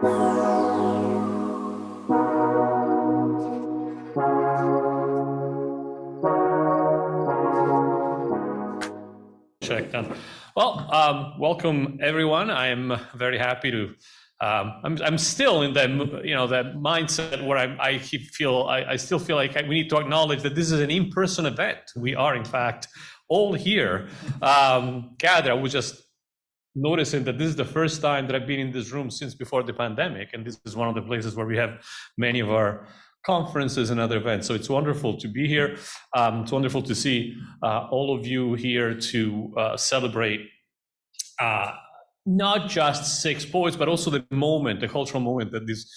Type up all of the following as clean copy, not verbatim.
Check that. Well, welcome everyone. I am very happy to. I'm still in that that mindset where I still feel like we need to acknowledge that this is an in-person event. We are in fact all here gathered. I was just noticing that this is the first time that I've been in this room since before the pandemic, and this is one of the places where we have many of our conferences and other events. So it's wonderful to be here. It's wonderful to see all of you here to celebrate not just six poets, but also the moment, the cultural moment that these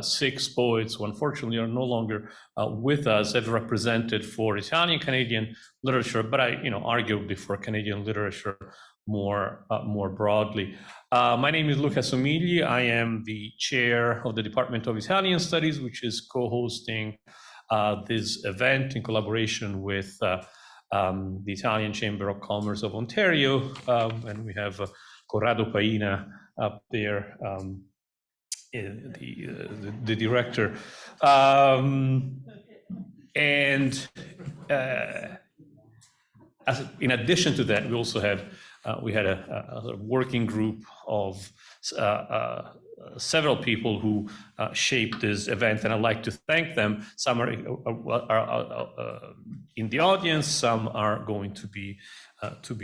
six poets, who unfortunately are no longer with us, have represented for Italian Canadian literature, but arguably for Canadian literature more broadly. My name is Luca Somigli. I am the chair of the Department of Italian Studies, which is co-hosting this event in collaboration with the Italian Chamber of Commerce of Ontario, and we have Corrado Paina up there, the director, in addition to that, we also have we had a working group of several people who shaped this event, and I'd like to thank them. Some are in the audience, some are going to be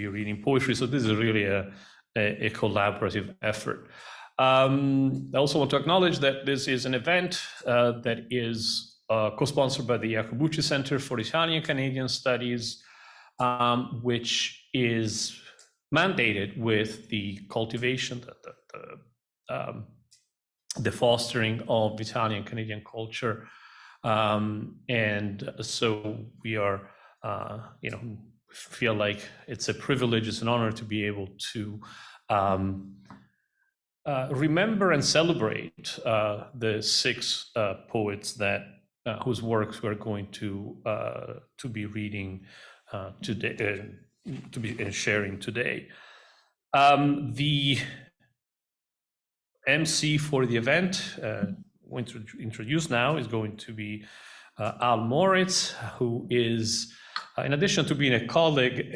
reading poetry. So this is really a collaborative effort. I also want to acknowledge that this is an event that is co-sponsored by the Iacobelli Center for Italian Canadian Studies, which is mandated with the cultivation, the fostering of Italian Canadian culture, and so we are, feel like it's a privilege, it's an honor to be able to remember and celebrate the six poets that whose works we're going to be reading today, to be sharing today. The MC for the event, going to introduce now, is going to be Al Moritz, who is, in addition to being a colleague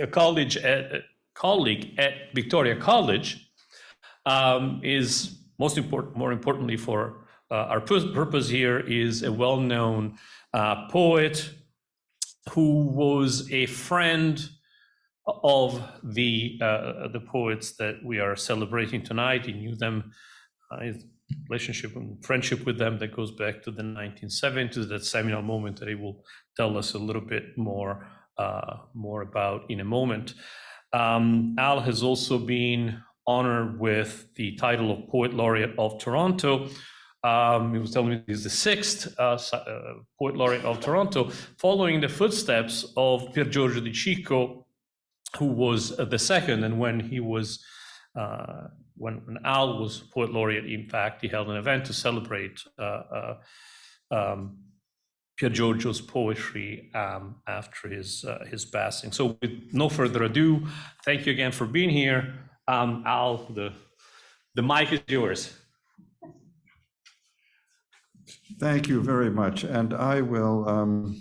at Victoria College, is more importantly for our purpose here, is a well-known poet who was a friend of the poets that we are celebrating tonight. He knew them, his relationship and friendship with them that goes back to the 1970s, that seminal moment that he will tell us a little bit more about in a moment. Al has also been honored with the title of Poet Laureate of Toronto. He was telling me he's the sixth Poet Laureate of Toronto, following the footsteps of Giorgio di Cicco, who was the second. And when he was, when Al was Poet Laureate, in fact, he held an event to celebrate Pier Giorgio's poetry after his passing. So with no further ado, thank you again for being here. Al, the mic is yours. Thank you very much. And I will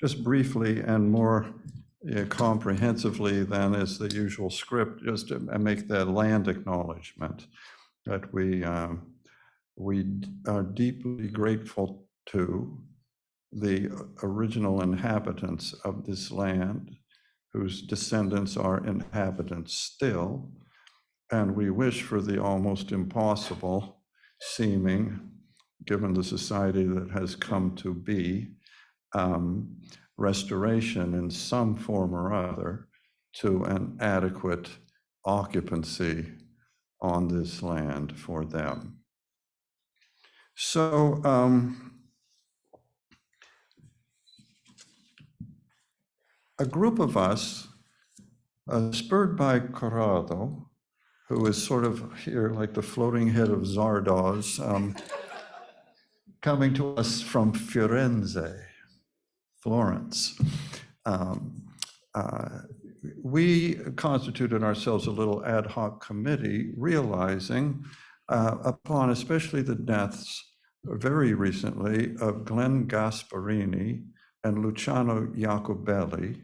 just briefly and more comprehensively than is the usual script, just to make that land acknowledgement that we are deeply grateful to the original inhabitants of this land, whose descendants are inhabitants still, and we wish for the almost impossible seeming, given the society that has come to be, restoration in some form or other to an adequate occupancy on this land for them. So a group of us, spurred by Corrado, who is sort of here like the floating head of Zardoz, coming to us from Florence. We constituted ourselves a little ad hoc committee, realizing upon especially the deaths very recently of Glenn Gasparini and Luciano Iacobelli,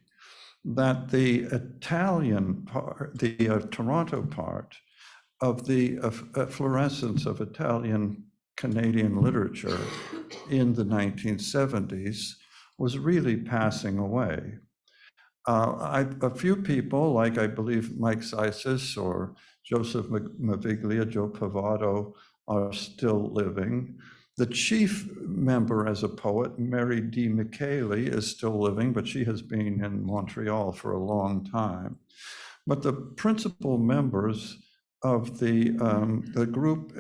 that the Italian part, the Toronto part of the fluorescence of Italian Canadian literature in the 1970s was really passing away. A few people, like I believe Mike Seisis or Joseph Maviglia, Joe Pavato, are still living. The chief member as a poet, Mary D. Micheli, is still living, but she has been in Montreal for a long time. But the principal members of the group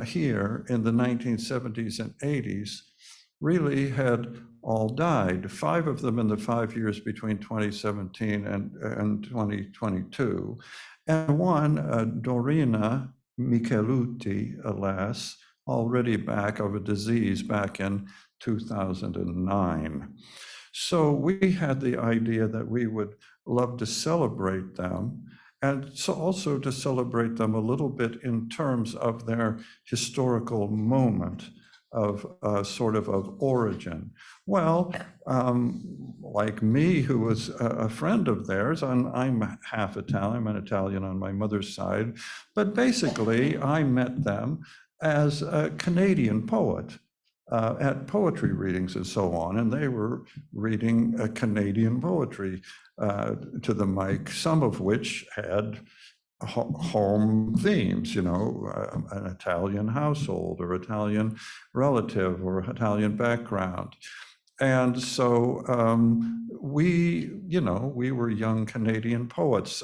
here in the 1970s and 80s really had all died, 5 of them in the 5 years between 2017 and 2022. And one, Dorina Michelutti, alas, already back of a disease back in 2009. So we had the idea that we would love to celebrate them, and so also to celebrate them a little bit in terms of their historical moment of sort of origin. Well, like me, who was a friend of theirs, I'm half Italian, I'm an Italian on my mother's side, but basically I met them as a Canadian poet at poetry readings and so on, and they were reading Canadian poetry to the mic, some of which had home themes, you know, an Italian household or Italian relative or Italian background. And so we were young Canadian poets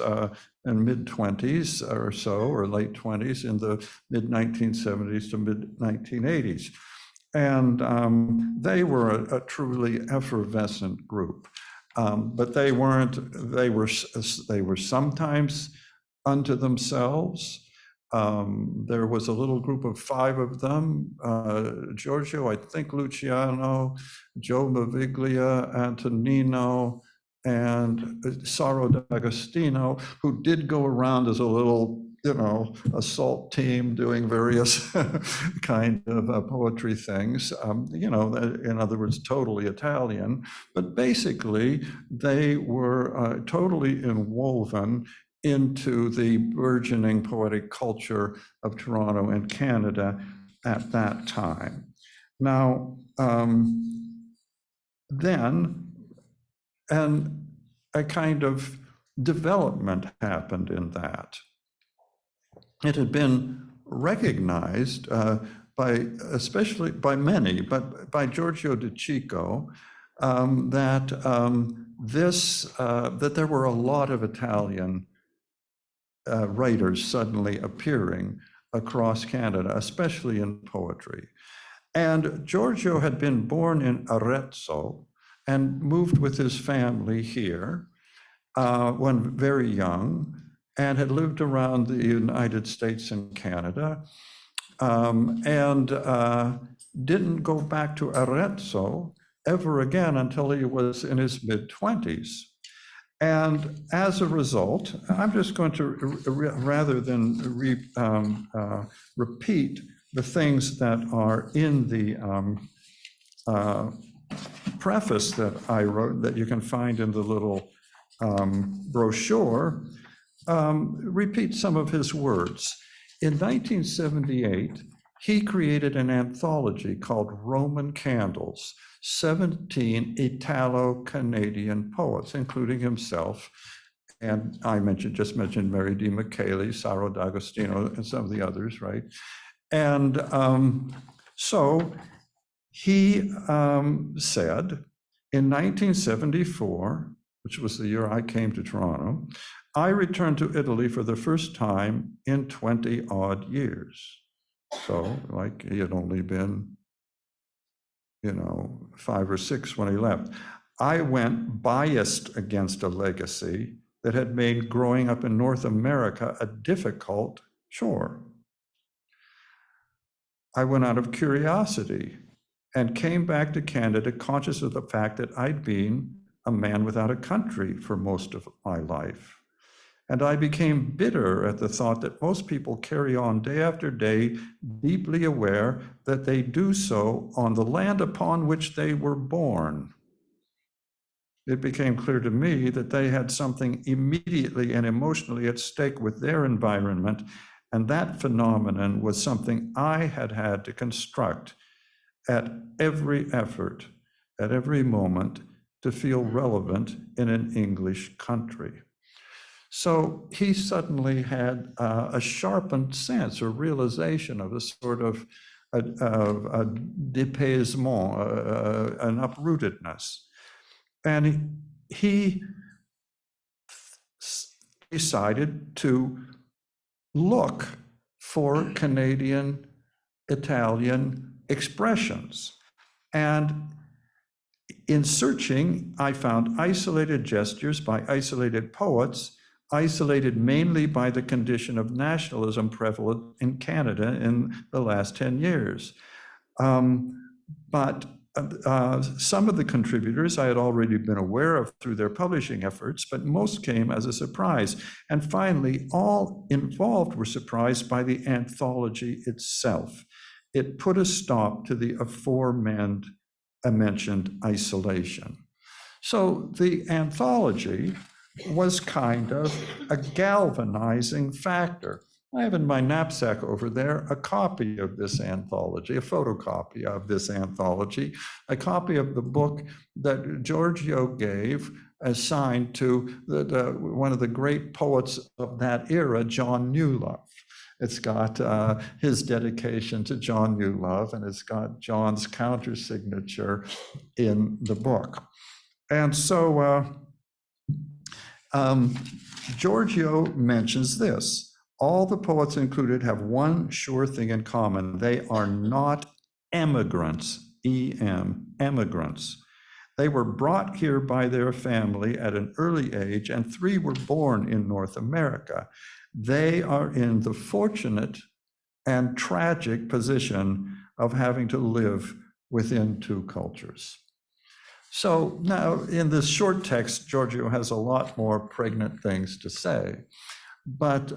in mid-20s or so, or late 20s, in the mid-1970s to mid-1980s. And they were a truly effervescent group. But they were sometimes unto themselves. There was a little group of 5 of them, Giorgio, I think Luciano, Joe Maviglia, Antonino, and Saro D'Agostino, who did go around as a little, you know, assault team doing various kind of poetry things, you know, in other words, totally Italian. But basically, they were totally inwoven into the burgeoning poetic culture of Toronto and Canada at that time. Now, then, and a kind of development happened in that. It had been recognized especially by many, but by Giorgio de Cicco, that there were a lot of Italian writers suddenly appearing across Canada, especially in poetry. And Giorgio had been born in Arezzo and moved with his family here when very young, and had lived around the United States and Canada, and didn't go back to Arezzo ever again until he was in his mid-20s. And as a result, I'm just going to, rather than repeat the things that are in the preface that I wrote, that you can find in the little brochure, repeat some of his words. In 1978, he created an anthology called Roman Candles, 17 Italo-Canadian poets, including himself. And I just mentioned Mary D. Micheli, Saro D'Agostino, and some of the others, right? And so he said, in 1974, which was the year I came to Toronto, I returned to Italy for the first time in 20 odd years. So like he had only been, 5 or 6 when he left. I went biased against a legacy that had made growing up in North America a difficult chore. I went out of curiosity and came back to Canada conscious of the fact that I'd been a man without a country for most of my life. And I became bitter at the thought that most people carry on day after day, deeply aware that they do so on the land upon which they were born. It became clear to me that they had something immediately and emotionally at stake with their environment, and that phenomenon was something I had had to construct at every effort, at every moment, to feel relevant in an English country. So he suddenly had a sharpened sense or realization of a sort of a dépaysement, an uprootedness. And he decided to look for Canadian Italian expressions. And in searching, I found isolated gestures by isolated poets, isolated mainly by the condition of nationalism prevalent in Canada in the last 10 years. But some of the contributors I had already been aware of through their publishing efforts, but most came as a surprise. And finally, all involved were surprised by the anthology itself. It put a stop to the aforementioned isolation. So the anthology was kind of a galvanizing factor. I have in my knapsack over there a copy of this anthology, a photocopy of this anthology, a copy of the book that Giorgio gave assigned to one of the great poets of that era, John Newlove. It's got his dedication to John Newlove, and it's got John's countersignature in the book. And so Giorgio mentions this. All the poets included have one sure thing in common. They are not emigrants, emigrants. They were brought here by their family at an early age, and 3 were born in North America. They are in the fortunate and tragic position of having to live within 2 cultures. So now in this short text, Giorgio has a lot more pregnant things to say. But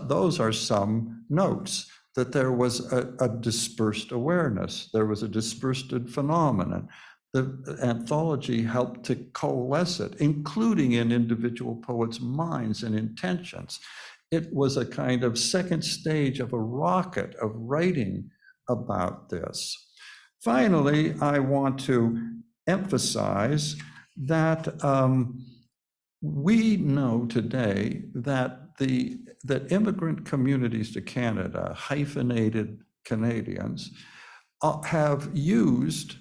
those are some notes that there was a dispersed awareness. There was a dispersed phenomenon. The anthology helped to coalesce it, including in individual poets' minds and intentions. It was a kind of second stage of a rocket of writing about this. Finally, I want to emphasize that we know today that that immigrant communities to Canada, hyphenated Canadians, have used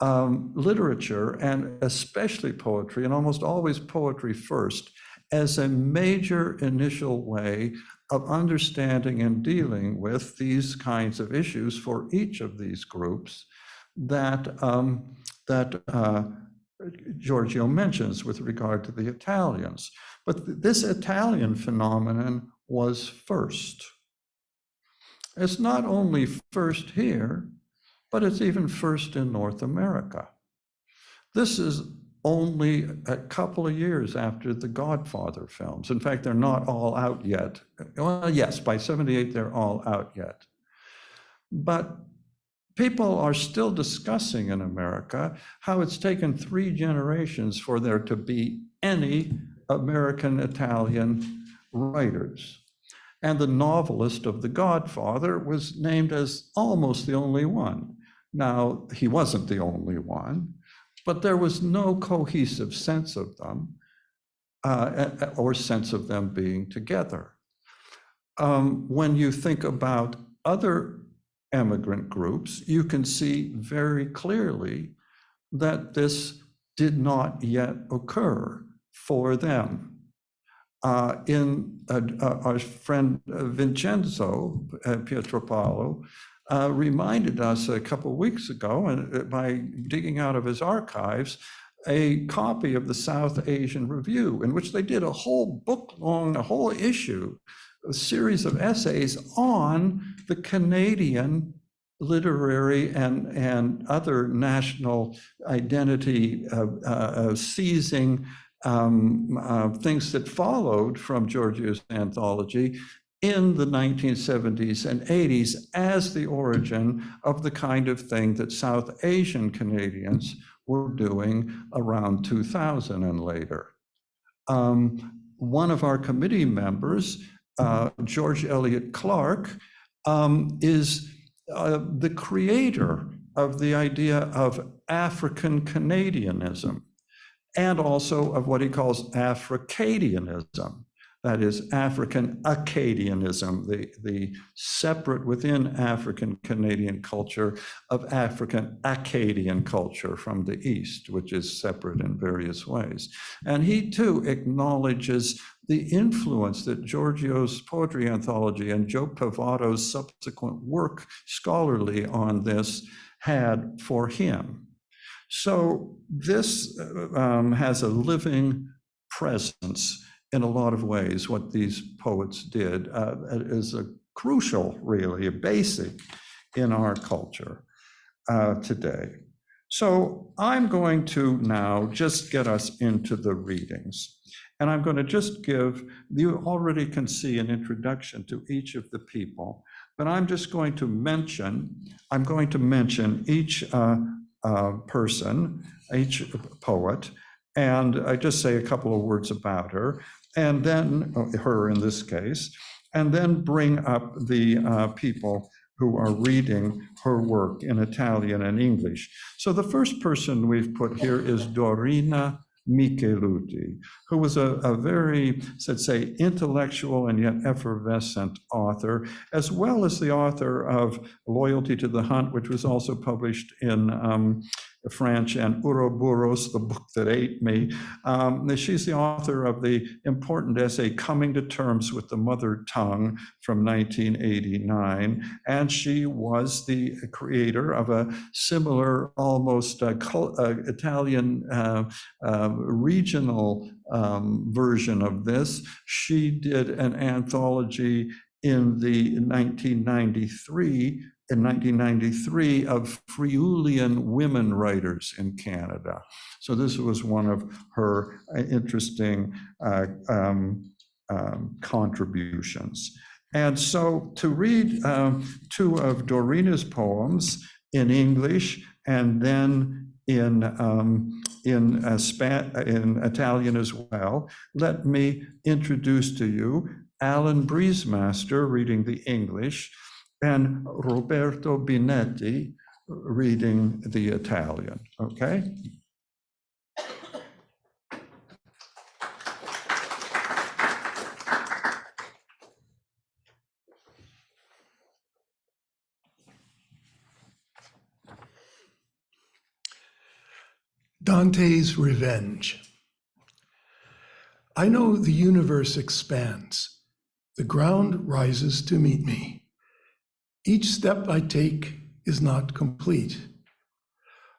literature, and especially poetry, and almost always poetry first, as a major initial way of understanding and dealing with these kinds of issues for each of these groups that Giorgio mentions with regard to the Italians. But this Italian phenomenon was first. It's not only first here, but it's even first in North America. This is only a couple of years after the Godfather films. In fact, they're not all out yet. Well, yes, by 78, they're all out yet. But people are still discussing in America how it's taken 3 generations for there to be any American Italian writers. And the novelist of The Godfather was named as almost the only one. Now, he wasn't the only one, but there was no cohesive sense of them or sense of them being together. When you think about other immigrant groups, you can see very clearly that this did not yet occur for them. Our friend Vincenzo Pietropaolo reminded us a couple of weeks ago, and by digging out of his archives, a copy of the South Asian Review, in which they did a whole book long, a whole issue, a series of essays on the Canadian literary and other national identity seizing things that followed from Giorgio's anthology in the 1970s and 80s as the origin of the kind of thing that South Asian Canadians were doing around 2000 and later. One of our committee members, George Eliot Clark, is the creator of the idea of African Canadianism and also of what he calls Africadianism. That is African Acadianism, the separate within African Canadian culture of African Acadian culture from the East, which is separate in various ways. And he too acknowledges the influence that Giorgio's poetry anthology and Joe Pavaro's subsequent work scholarly on this had for him. So this has a living presence in a lot of ways. What these poets did is a crucial, really, a basic in our culture today. So I'm going to now just get us into the readings. And I'm going to just give, you already can see an introduction to each of the people, but I'm just going to mention, each person, each poet, and I just say a couple of words about her, and then, her in this case, and then bring up the people who are reading her work in Italian and English. So the first person we've put here is Dorina Michelutti, who was a very, let's say, intellectual and yet effervescent author, as well as the author of Loyalty to the Hunt, which was also published in French, and Ouroboros, the book that ate me. She's the author of the important essay, Coming to Terms with the Mother Tongue from 1989. And she was the creator of a similar, almost Italian regional version of this. She did an anthology in 1993 of Friulian women writers in Canada. So this was one of her interesting contributions. And so to read two of Dorina's poems in English and then in Italian as well, let me introduce to you Allan Briesmaster reading the English, and Roberto Binetti reading the Italian, okay? Dante's Revenge. I know the universe expands. The ground rises to meet me. Each step I take is not complete.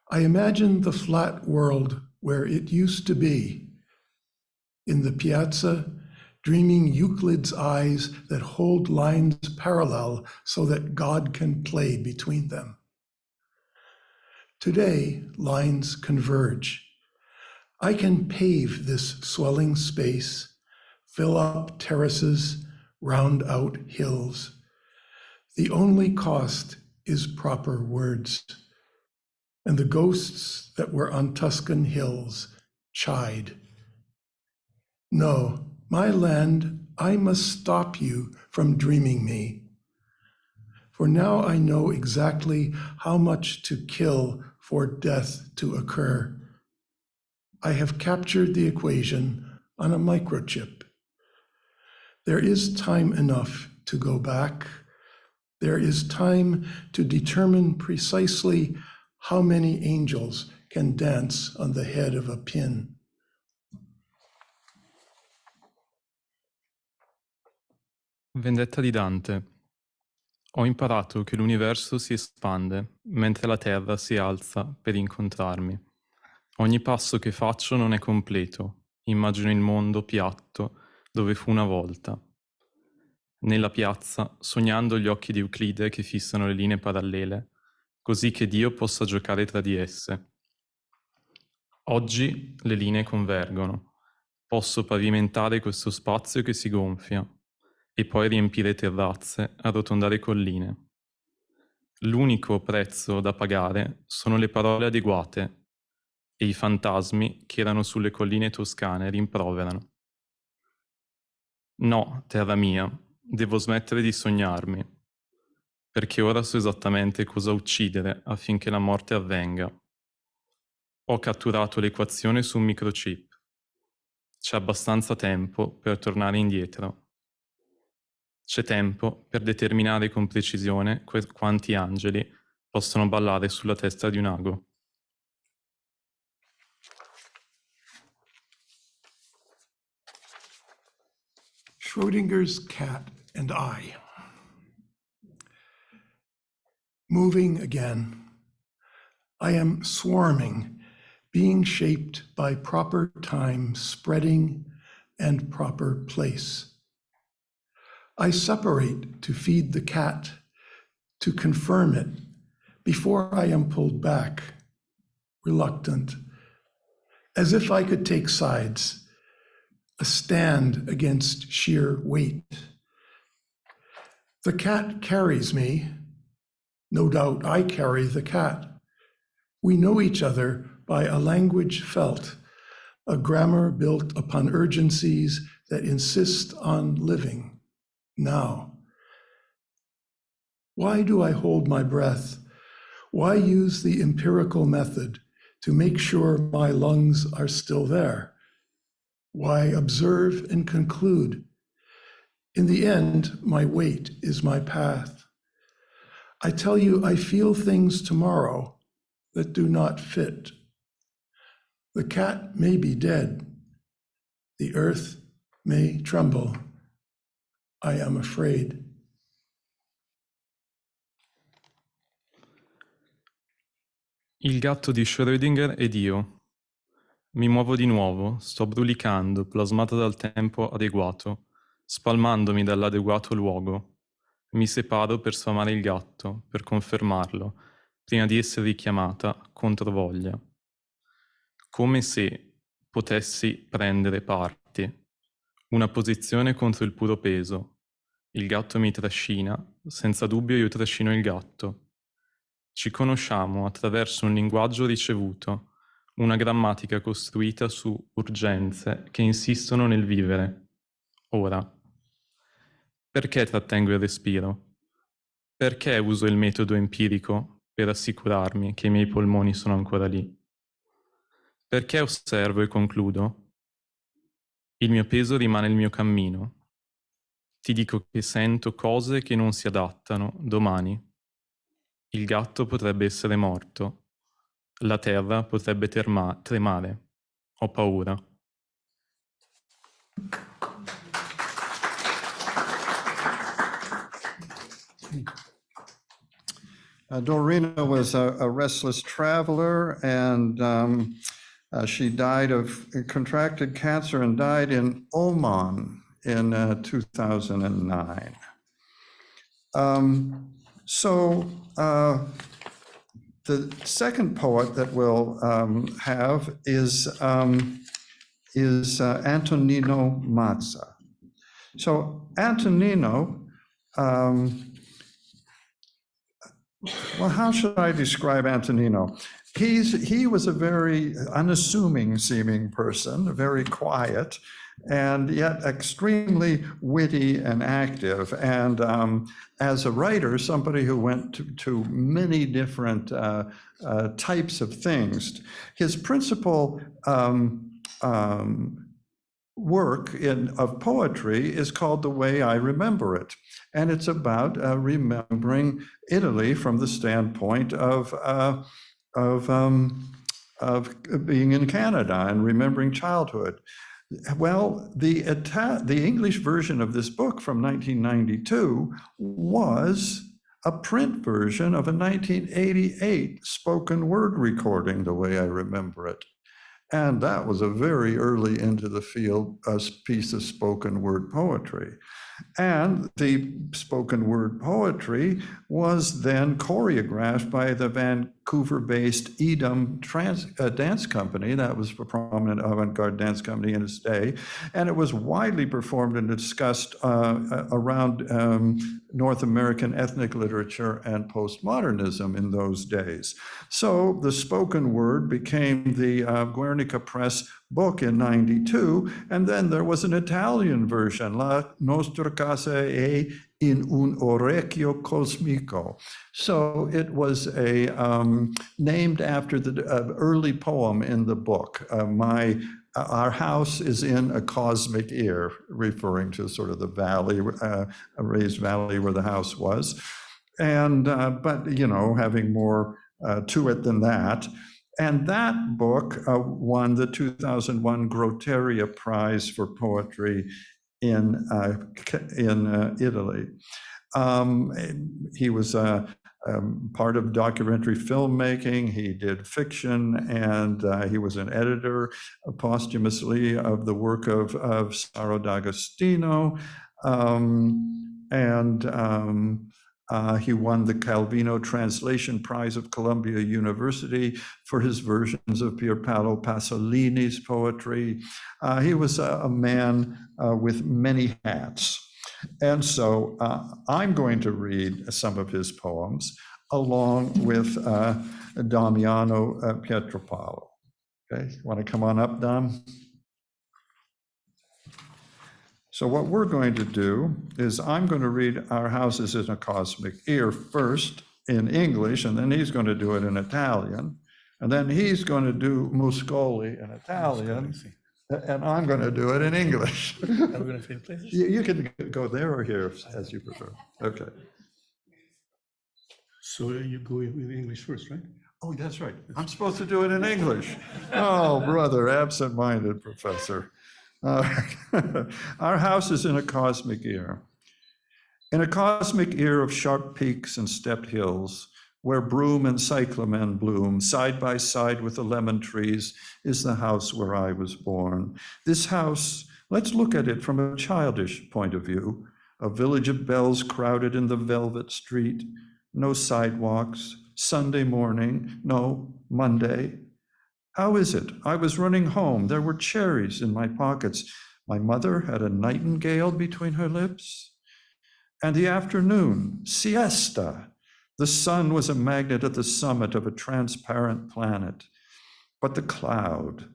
I imagine the flat world where it used to be. In the piazza, dreaming Euclid's eyes that hold lines parallel so that God can play between them. Today, lines converge. I can pave this swelling space, fill up terraces, round out hills. The only cost is proper words. And the ghosts that were on Tuscan hills chide. No, my land, I must stop you from dreaming me. For now I know exactly how much to kill for death to occur. I have captured the equation on a microchip. There is time enough to go back. There is time to determine precisely how many angels can dance on the head of a pin. Vendetta di Dante. Ho imparato che l'universo si espande mentre la terra si alza per incontrarmi. Ogni passo che faccio non è completo. Immagino il mondo piatto dove fu una volta. Nella piazza, sognando gli occhi di Euclide che fissano le linee parallele, così che Dio possa giocare tra di esse. Oggi le linee convergono. Posso pavimentare questo spazio che si gonfia e poi riempire terrazze, arrotondare colline. L'unico prezzo da pagare sono le parole adeguate e i fantasmi che erano sulle colline toscane rimproverano. No, terra mia, devo smettere di sognarmi, perché ora so esattamente cosa uccidere affinché la morte avvenga. Ho catturato l'equazione su un microchip. C'è abbastanza tempo per tornare indietro. C'è tempo per determinare con precisione quanti angeli possono ballare sulla testa di un ago. Schrodinger's cat and I. Moving again. I am swarming, being shaped by proper time, spreading, and proper place. I separate to feed the cat, to confirm it, before I am pulled back, reluctant, as if I could take sides, a stand against sheer weight. The cat carries me. No doubt I carry the cat. We know each other by a language felt, a grammar built upon urgencies that insist on living now. Why do I hold my breath? Why use the empirical method to make sure my lungs are still there? Why observe and conclude? In the end, my weight is my path. I tell you, I feel things tomorrow that do not fit. The cat may be dead. The earth may tremble. I am afraid. Il gatto di Schrödinger ed io. Mi muovo di nuovo, sto brulicando, plasmato dal tempo adeguato, spalmandomi dall'adeguato luogo. Mi separo per sfamare il gatto, per confermarlo, prima di essere richiamata contro voglia. Come se potessi prendere parti, una posizione contro il puro peso. Il gatto mi trascina, senza dubbio io trascino il gatto. Ci conosciamo attraverso un linguaggio ricevuto, una grammatica costruita su urgenze che insistono nel vivere. Ora. Perché trattengo il respiro? Perché uso il metodo empirico per assicurarmi che i miei polmoni sono ancora lì? Perché osservo e concludo? Il mio peso rimane il mio cammino. Ti dico che sento cose che non si adattano domani. Il gatto potrebbe essere morto. La terra potrebbe tremare. Ho paura. Dorina was a restless traveler, and she contracted cancer and died in Oman in 2009. The second poet that we'll have is Antonino Mazza. So Antonino, well, how should I describe Antonino? He was a very unassuming seeming person, very quiet, and yet extremely witty and active. And as a writer, somebody who went to many different types of things. His principal work of poetry is called The Way I Remember It. And it's about remembering Italy from the standpoint of being in Canada and remembering childhood. Well, the English version of this book from 1992 was a print version of a 1988 spoken word recording, The Way I Remember It. And that was a very early into the field piece of spoken word poetry. And the spoken word poetry was then choreographed by the Vancouver-based Edam dance company. That was a prominent avant-garde dance company in its day. And it was widely performed and discussed around North American ethnic literature and postmodernism in those days. So the spoken word became the Guernica Press book in '92, and then there was an Italian version, La Nostra Casa è in un orecchio cosmico. So it was a named after the early poem in the book. Our house is in a cosmic ear, referring to sort of the valley, a raised valley where the house was. And, but, you know, having more to it than that. And that book won the 2001 Groteria Prize for Poetry in Italy. He was part of documentary filmmaking. He did fiction, and he was an editor posthumously of the work of Saro D'Agostino. He won the Calvino Translation Prize of Columbia University for his versions of Pierpaolo Pasolini's poetry. He was a man with many hats. And so I'm going to read some of his poems along with Damiano Pietropaolo. Okay, you want to come on up, Dom? So what we're going to do is I'm going to read Our House is in a Cosmic Ear first in English, and then he's going to do it in Italian, and then he's going to do Muscoli in Italian, and I'm going to do it in English. Are we going to trade places? You can go there or here as you prefer. Okay. So you go with English first, right? Oh, that's right. I'm supposed to do it in English. Oh, brother, absent-minded professor. Our house is in a cosmic ear. In a cosmic ear of sharp peaks and stepped hills, where broom and cyclamen bloom side by side with the lemon trees, is the house where I was born. This house, let's look at it from a childish point of view. A village of bells crowded in the velvet street, no sidewalks, Sunday morning, no, Monday. How is it? I was running home. There were cherries in my pockets. My mother had a nightingale between her lips. And the afternoon, siesta. The sun was a magnet at the summit of a transparent planet. But the cloud,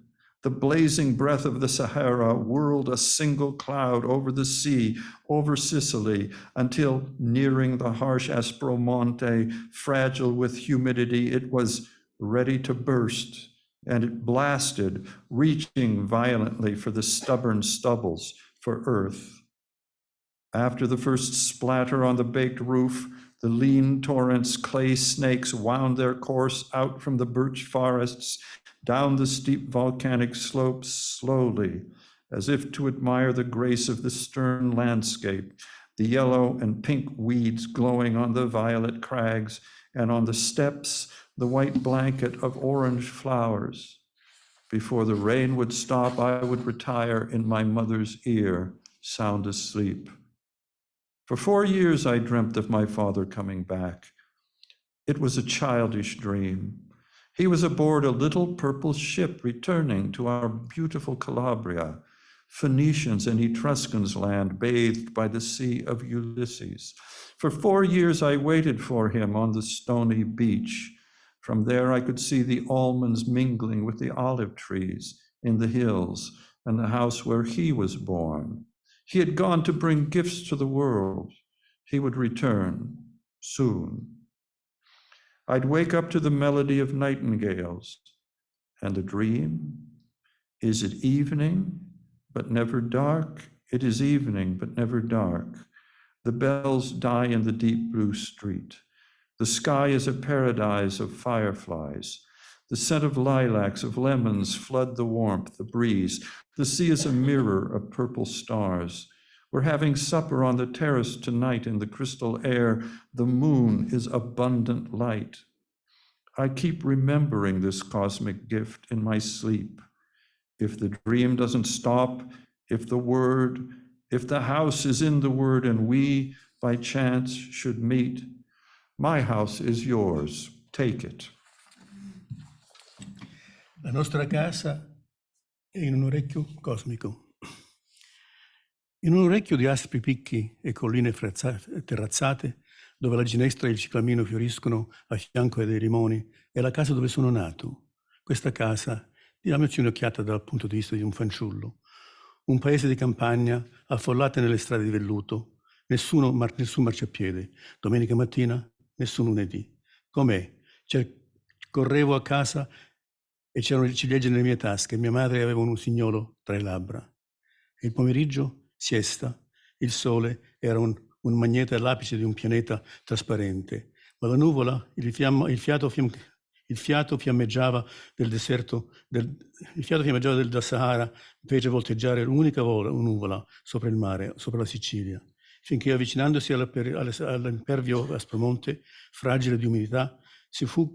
the blazing breath of the Sahara whirled a single cloud over the sea, over Sicily, until nearing the harsh Aspromonte, fragile with humidity, it was ready to burst. And it blasted, reaching violently for the stubborn stubbles, for earth. After the first splatter on the baked roof, the lean torrent's clay snakes wound their course out from the birch forests, down the steep volcanic slopes slowly, as if to admire the grace of the stern landscape, the yellow and pink weeds glowing on the violet crags, and on the steps, the white blanket of orange flowers. Before the rain would stop, I would retire in my mother's ear, sound asleep. For 4 years, I dreamt of my father coming back. It was a childish dream. He was aboard a little purple ship returning to our beautiful Calabria, Phoenicians and Etruscans' land bathed by the sea of Ulysses. For 4 years, I waited for him on the stony beach. From there, I could see the almonds mingling with the olive trees in the hills and the house where he was born. He had gone to bring gifts to the world. He would return soon. I'd wake up to the melody of nightingales and the dream. Is it evening, but never dark? It is evening, but never dark. The bells die in the deep blue street. The sky is a paradise of fireflies. The scent of lilacs, of lemons flood the warmth, the breeze. The sea is a mirror of purple stars. We're having supper on the terrace tonight in the crystal air. The moon is abundant light. I keep remembering this cosmic gift in my sleep. If the dream doesn't stop, if the house is in the word and we by chance should meet, my house is yours, take it. La nostra casa è in un orecchio cosmico. In un orecchio di aspri picchi e colline terrazzate, dove la ginestra e il ciclamino fioriscono a fianco dei limoni, è la casa dove sono nato. Questa casa, diamoci un'occhiata dal punto di vista di un fanciullo. Un paese di campagna, affollate nelle strade di velluto, nessun marciapiede. Domenica mattina, nessun lunedì. Com'è? Correvo a casa e c'erano le ciliegie nelle mie tasche. Mia madre aveva un usignolo tra le labbra. E il pomeriggio, siesta. Il sole era un magnete all'apice di un pianeta trasparente. Ma la nuvola, il fiato fiammeggiava del deserto, il fiato fiammeggiava del Sahara, fece volteggiare l'unica nuvola sopra il mare, sopra la Sicilia, finché avvicinandosi all'impervio aspromonte, fragile di umidità, si fu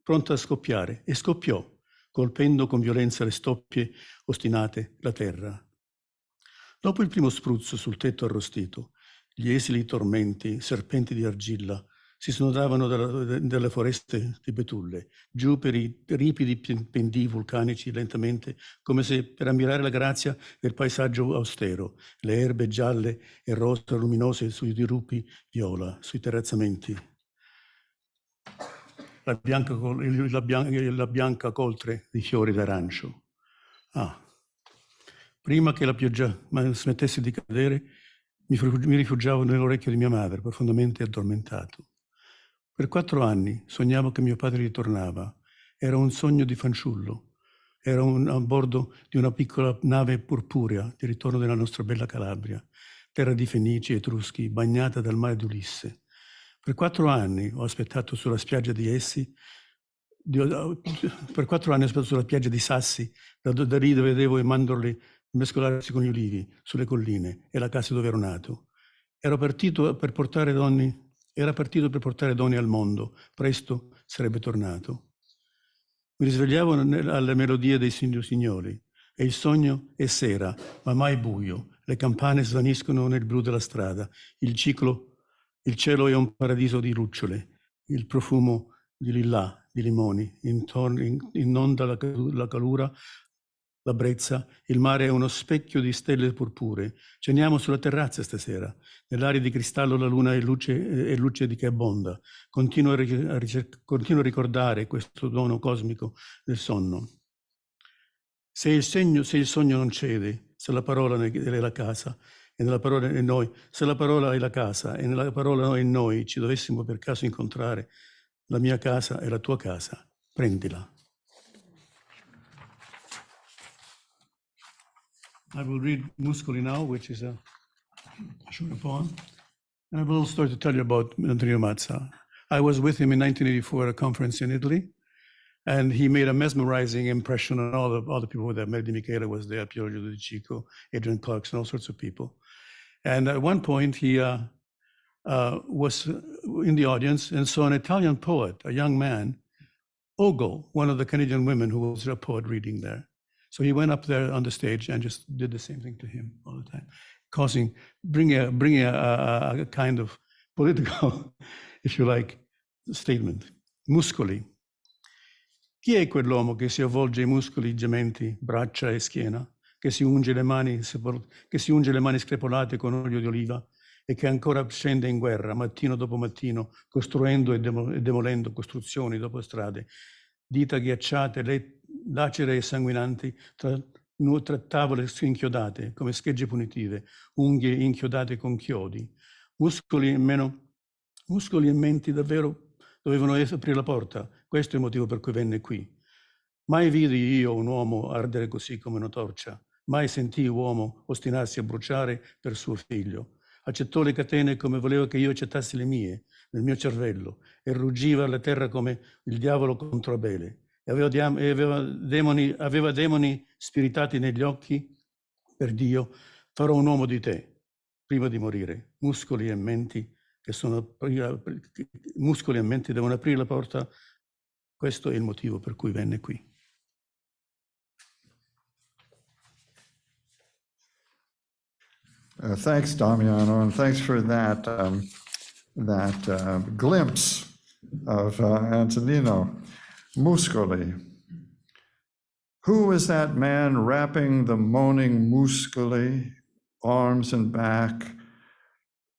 pronta a scoppiare e scoppiò, colpendo con violenza le stoppie ostinate la terra. Dopo il primo spruzzo sul tetto arrostito, gli esili tormenti, serpenti di argilla, si snodavano dalle foreste di betulle, giù per i ripidi pendii vulcanici lentamente, come se per ammirare la grazia del paesaggio austero, le erbe gialle e rosa luminose sui dirupi viola, sui terrazzamenti. La bianca coltre di fiori d'arancio. Prima che la pioggia smettesse di cadere, mi rifugiavo nell'orecchio di mia madre, profondamente addormentato. Per 4 anni sognavo che mio padre ritornava. Era un sogno di fanciullo. Era a bordo di una piccola nave purpurea di ritorno della nostra bella Calabria, terra di Fenici e Etruschi, bagnata dal mare di Ulisse. Per 4 anni ho aspettato sulla spiaggia di Sassi, da lì vedevo i mandorli mescolarsi con gli ulivi sulle colline e la casa dove ero nato. Era partito per portare donne al mondo, presto sarebbe tornato. Mi risvegliavo alle melodie dei signori e il sogno è sera, ma mai buio. Le campane svaniscono nel blu della strada, il cielo è un paradiso di lucciole, il profumo di lillà, di limoni, inonda la calura, la brezza, il mare è uno specchio di stelle purpuree. Ceniamo sulla terrazza stasera, nell'aria di cristallo la luna è luce di che abbonda. Continuo a ricordare questo dono cosmico del sonno. Se il sogno non cede, se la parola è la casa, e nella parola è noi, se la parola è la casa, e nella parola noi e noi ci dovessimo per caso incontrare, la mia casa è la tua casa, prendila. I will read Muscoli now, which is a short poem. And I have a little story to tell you about Antonino Mazza. I was with him in 1984 at a conference in Italy, and he made a mesmerizing impression on all the people there. Melody Michele was there, Giorgio, Cicco, Adrian Clarkson, all sorts of people. And at one point, he was in the audience and saw an Italian poet, a young man, Ogo, one of the Canadian women who was a poet reading there. So he went up there on the stage and just did the same thing to him all the time, bringing a kind of political, if you like, statement. Muscoli. Chi è quell'uomo che si avvolge i muscoli gementi, braccia e schiena, che si unge le mani screpolate con olio di oliva e che ancora scende in guerra mattino dopo mattino, costruendo e demolendo costruzioni dopo strade, dita ghiacciate, lacere e sanguinanti tra tavole inchiodate come schegge punitive, unghie inchiodate con chiodi, muscoli e menti davvero dovevano aprire la porta. Questo è il motivo per cui venne qui. Mai vidi io un uomo ardere così come una torcia, mai sentii uomo ostinarsi a bruciare per suo figlio. Accettò le catene come voleva che io accettassi le mie, nel mio cervello, e ruggiva alla terra come il diavolo contro Abele. E aveva demoni spiritati negli occhi. Per Dio, farò un uomo di te, prima di morire. Muscoli e menti devono aprire la porta. Questo è il motivo per cui venne qui. Thanks, Damiano, and thanks for that glimpse of Antonino. Muscoli. Who is that man rapping the moaning musculi, arms and back,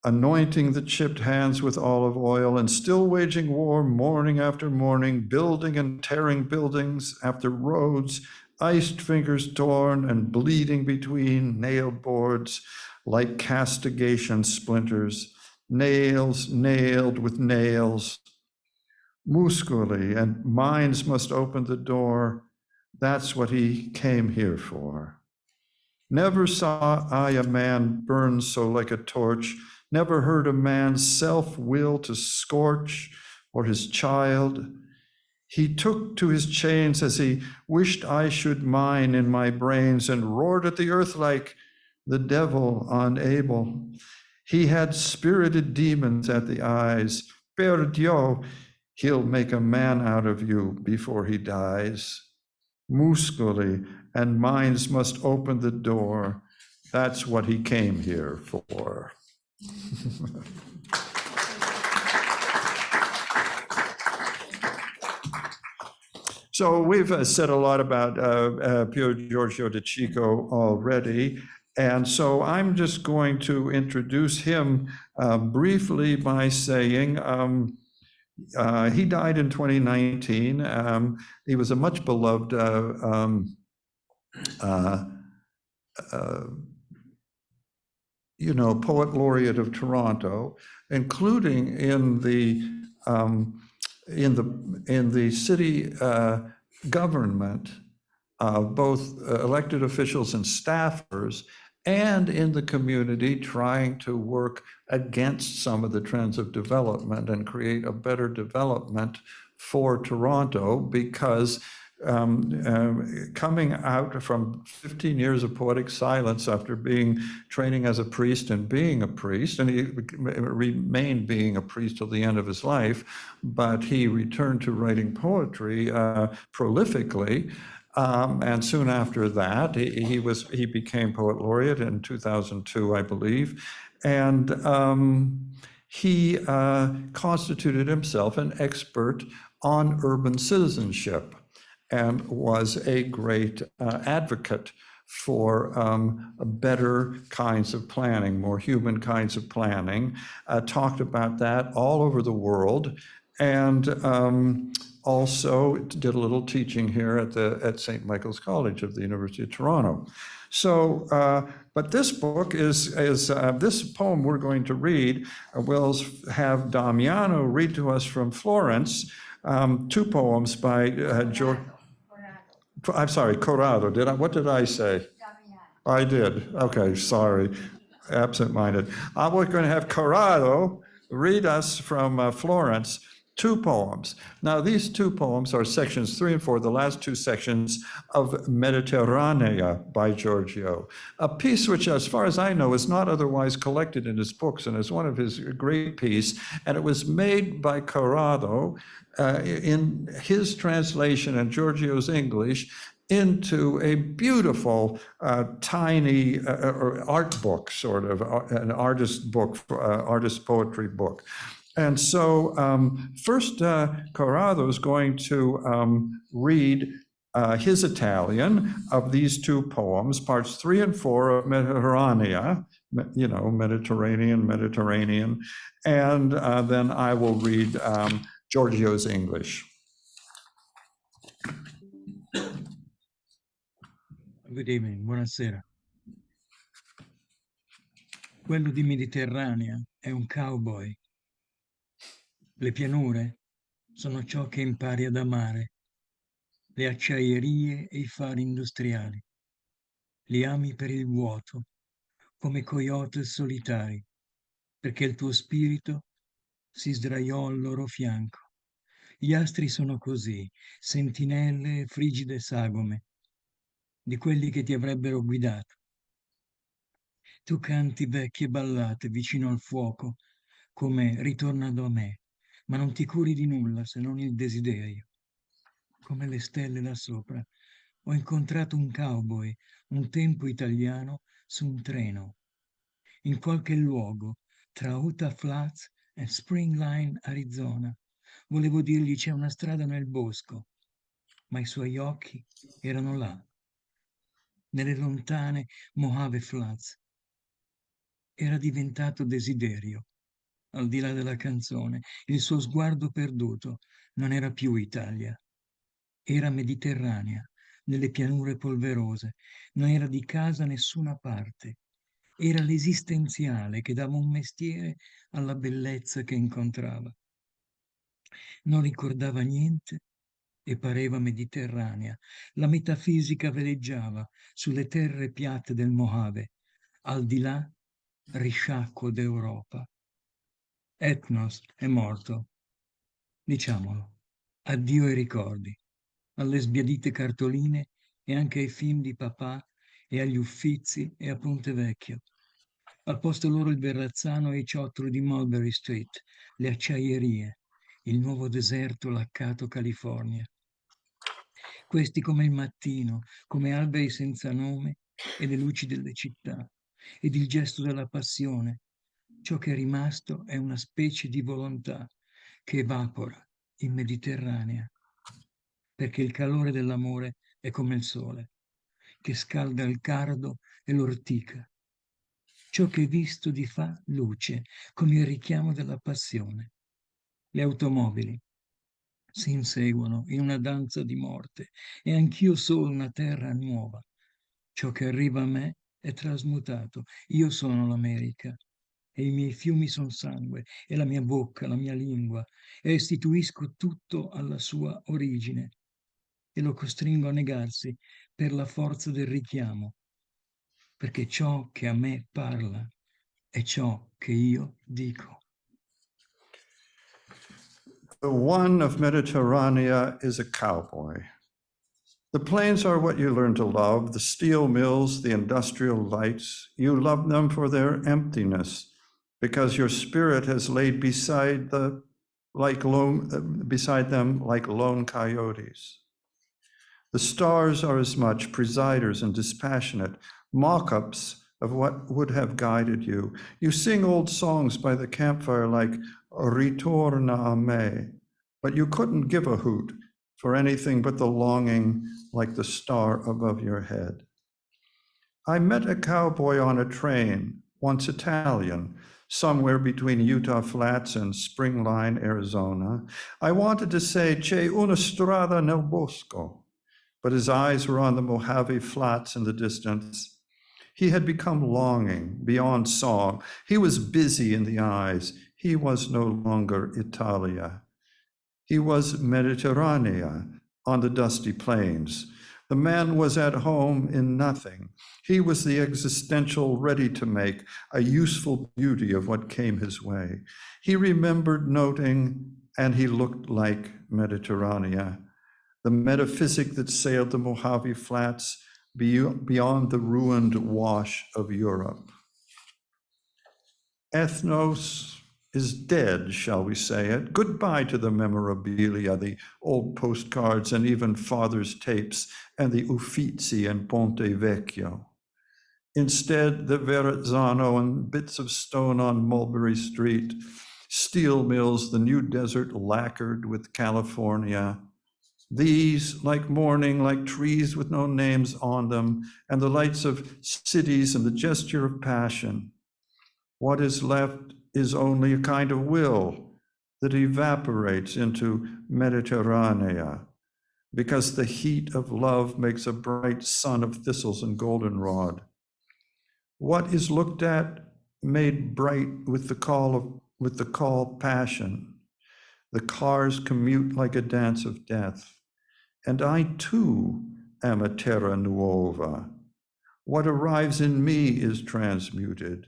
anointing the chipped hands with olive oil, and still waging war morning after morning, building and tearing buildings after roads, iced fingers torn and bleeding between nailed boards like castigation splinters, nails nailed with nails. Musculi and minds must open the door. That's what he came here for. Never saw I a man burn so like a torch, never heard a man's self-will to scorch, or his child. He took to his chains as he wished I should mine in my brains, and roared at the earth like the devil unable. He had spirited demons at the eyes. Per Dio, he'll make a man out of you before he dies. Musculi and minds must open the door. That's what he came here for. So we've said a lot about Pier Giorgio de Cicco already, and so I'm just going to introduce him briefly by saying he died in 2019. He was a much beloved poet laureate of Toronto, including in the city government, both elected officials and staffers, and in the community, trying to work against some of the trends of development and create a better development for Toronto, because coming out from 15 years of poetic silence after training as a priest and being a priest, and he remained being a priest till the end of his life, but he returned to writing poetry prolifically. And soon after that, he became poet laureate in 2002, I believe, and he constituted himself an expert on urban citizenship, and was a great advocate for better kinds of planning, more human kinds of planning, talked about that all over the world, and also did a little teaching here at St. Michael's College of the University of Toronto. So, but this book is this poem we're going to read, we'll have Damiano read to us from Florence, two poems by Giorgio. I'm sorry, Corrado. What did I say? I did. Okay, sorry. Absent-minded. We're going to have Corrado read us from Florence two poems. Now, these two poems are sections 3 and 4, the last two sections of Mediterranea by Giorgio, a piece which, as far as I know, is not otherwise collected in his books and is one of his great pieces. And it was made by Corrado in his translation and Giorgio's English into a beautiful, tiny art book, sort of an artist book, artist poetry book. And so first, Corrado is going to read his Italian of these two poems, parts 3 and 4 of Mediterranea, Mediterranean, and then I will read Giorgio's English. Good evening, buonasera. Quello di Mediterranea è un cowboy. Le pianure sono ciò che impari ad amare, le acciaierie e i fari industriali. Li ami per il vuoto, come coyote solitari, perché il tuo spirito si sdraiò al loro fianco. Gli astri sono così, sentinelle e frigide sagome, di quelli che ti avrebbero guidato. Tu canti vecchie ballate vicino al fuoco, come ritornando a me, ma non ti curi di nulla se non il desiderio. Come le stelle là sopra, ho incontrato un cowboy, un tempo italiano, su un treno, in qualche luogo, tra Utah Flats e Spring Line, Arizona. Volevo dirgli c'è una strada nel bosco. ma i suoi occhi erano là, nelle lontane Mojave Flats. Era diventato desiderio, al di là della canzone. Il suo sguardo perduto non era più Italia, era Mediterranea, nelle pianure polverose, non era di casa nessuna parte. Era l'esistenziale che dava un mestiere alla bellezza che incontrava. Non ricordava niente e pareva mediterranea. La metafisica veleggiava sulle terre piatte del Mojave, al di là risciacquo d'Europa. Etnos è morto, diciamolo. Addio ai ricordi, alle sbiadite cartoline e anche ai film di papà e agli Uffizi e a Ponte Vecchio. Al posto loro il Verrazzano e i ciottoli di Mulberry Street, le acciaierie, il nuovo deserto laccato California. Questi come il mattino, come alberi senza nome e le luci delle città, ed il gesto della passione. Ciò che è rimasto è una specie di volontà che evapora in Mediterranea, perché il calore dell'amore è come il sole, che scalda il cardo e l'ortica. Ciò che visto di fa luce, come il richiamo della passione. Le automobili si inseguono in una danza di morte e anch'io solo una terra nuova. Ciò che arriva a me è trasmutato. Io sono l'America e i miei fiumi sono sangue e la mia bocca, la mia lingua, e restituisco tutto alla sua origine e lo costringo a negarsi per la forza del richiamo, perché ciò che a me parla è ciò che io dico. The one of Mediterranea is a cowboy. The plains are what you learn to love, the steel mills, the industrial lights. You love them for their emptiness, because your spirit has laid beside them like lone coyotes. The stars are as much presiders and dispassionate, mock-ups of what would have guided you. You sing old songs by the campfire like Ritorna a me, but you couldn't give a hoot for anything but the longing like the star above your head. I met a cowboy on a train, once Italian, somewhere between Utah Flats and Springline, Arizona. I wanted to say, c'è una strada nel bosco, but his eyes were on the Mojave Flats in the distance. He had become longing beyond song. He was busy in the eyes. He was no longer Italia. He was Mediterranea on the dusty plains. The man was at home in nothing. He was the existential ready-to-make, a useful beauty of what came his way. He remembered noting, and he looked like Mediterranea, the metaphysic that sailed the Mojave Flats beyond the ruined wash of Europe. Ethnos is dead, shall we say it. Goodbye to the memorabilia, the old postcards and even father's tapes and the Uffizi and Ponte Vecchio. Instead, the Verrazzano and bits of stone on Mulberry Street, steel mills, the new desert lacquered with California. These, like morning, like trees with no names on them, and the lights of cities and the gesture of passion. What is left is only a kind of will that evaporates into Mediterranea, because the heat of love makes a bright sun of thistles and goldenrod. What is looked at made bright with the call passion. The cars commute like a dance of death. And I too am a terra nuova. What arrives in me is transmuted.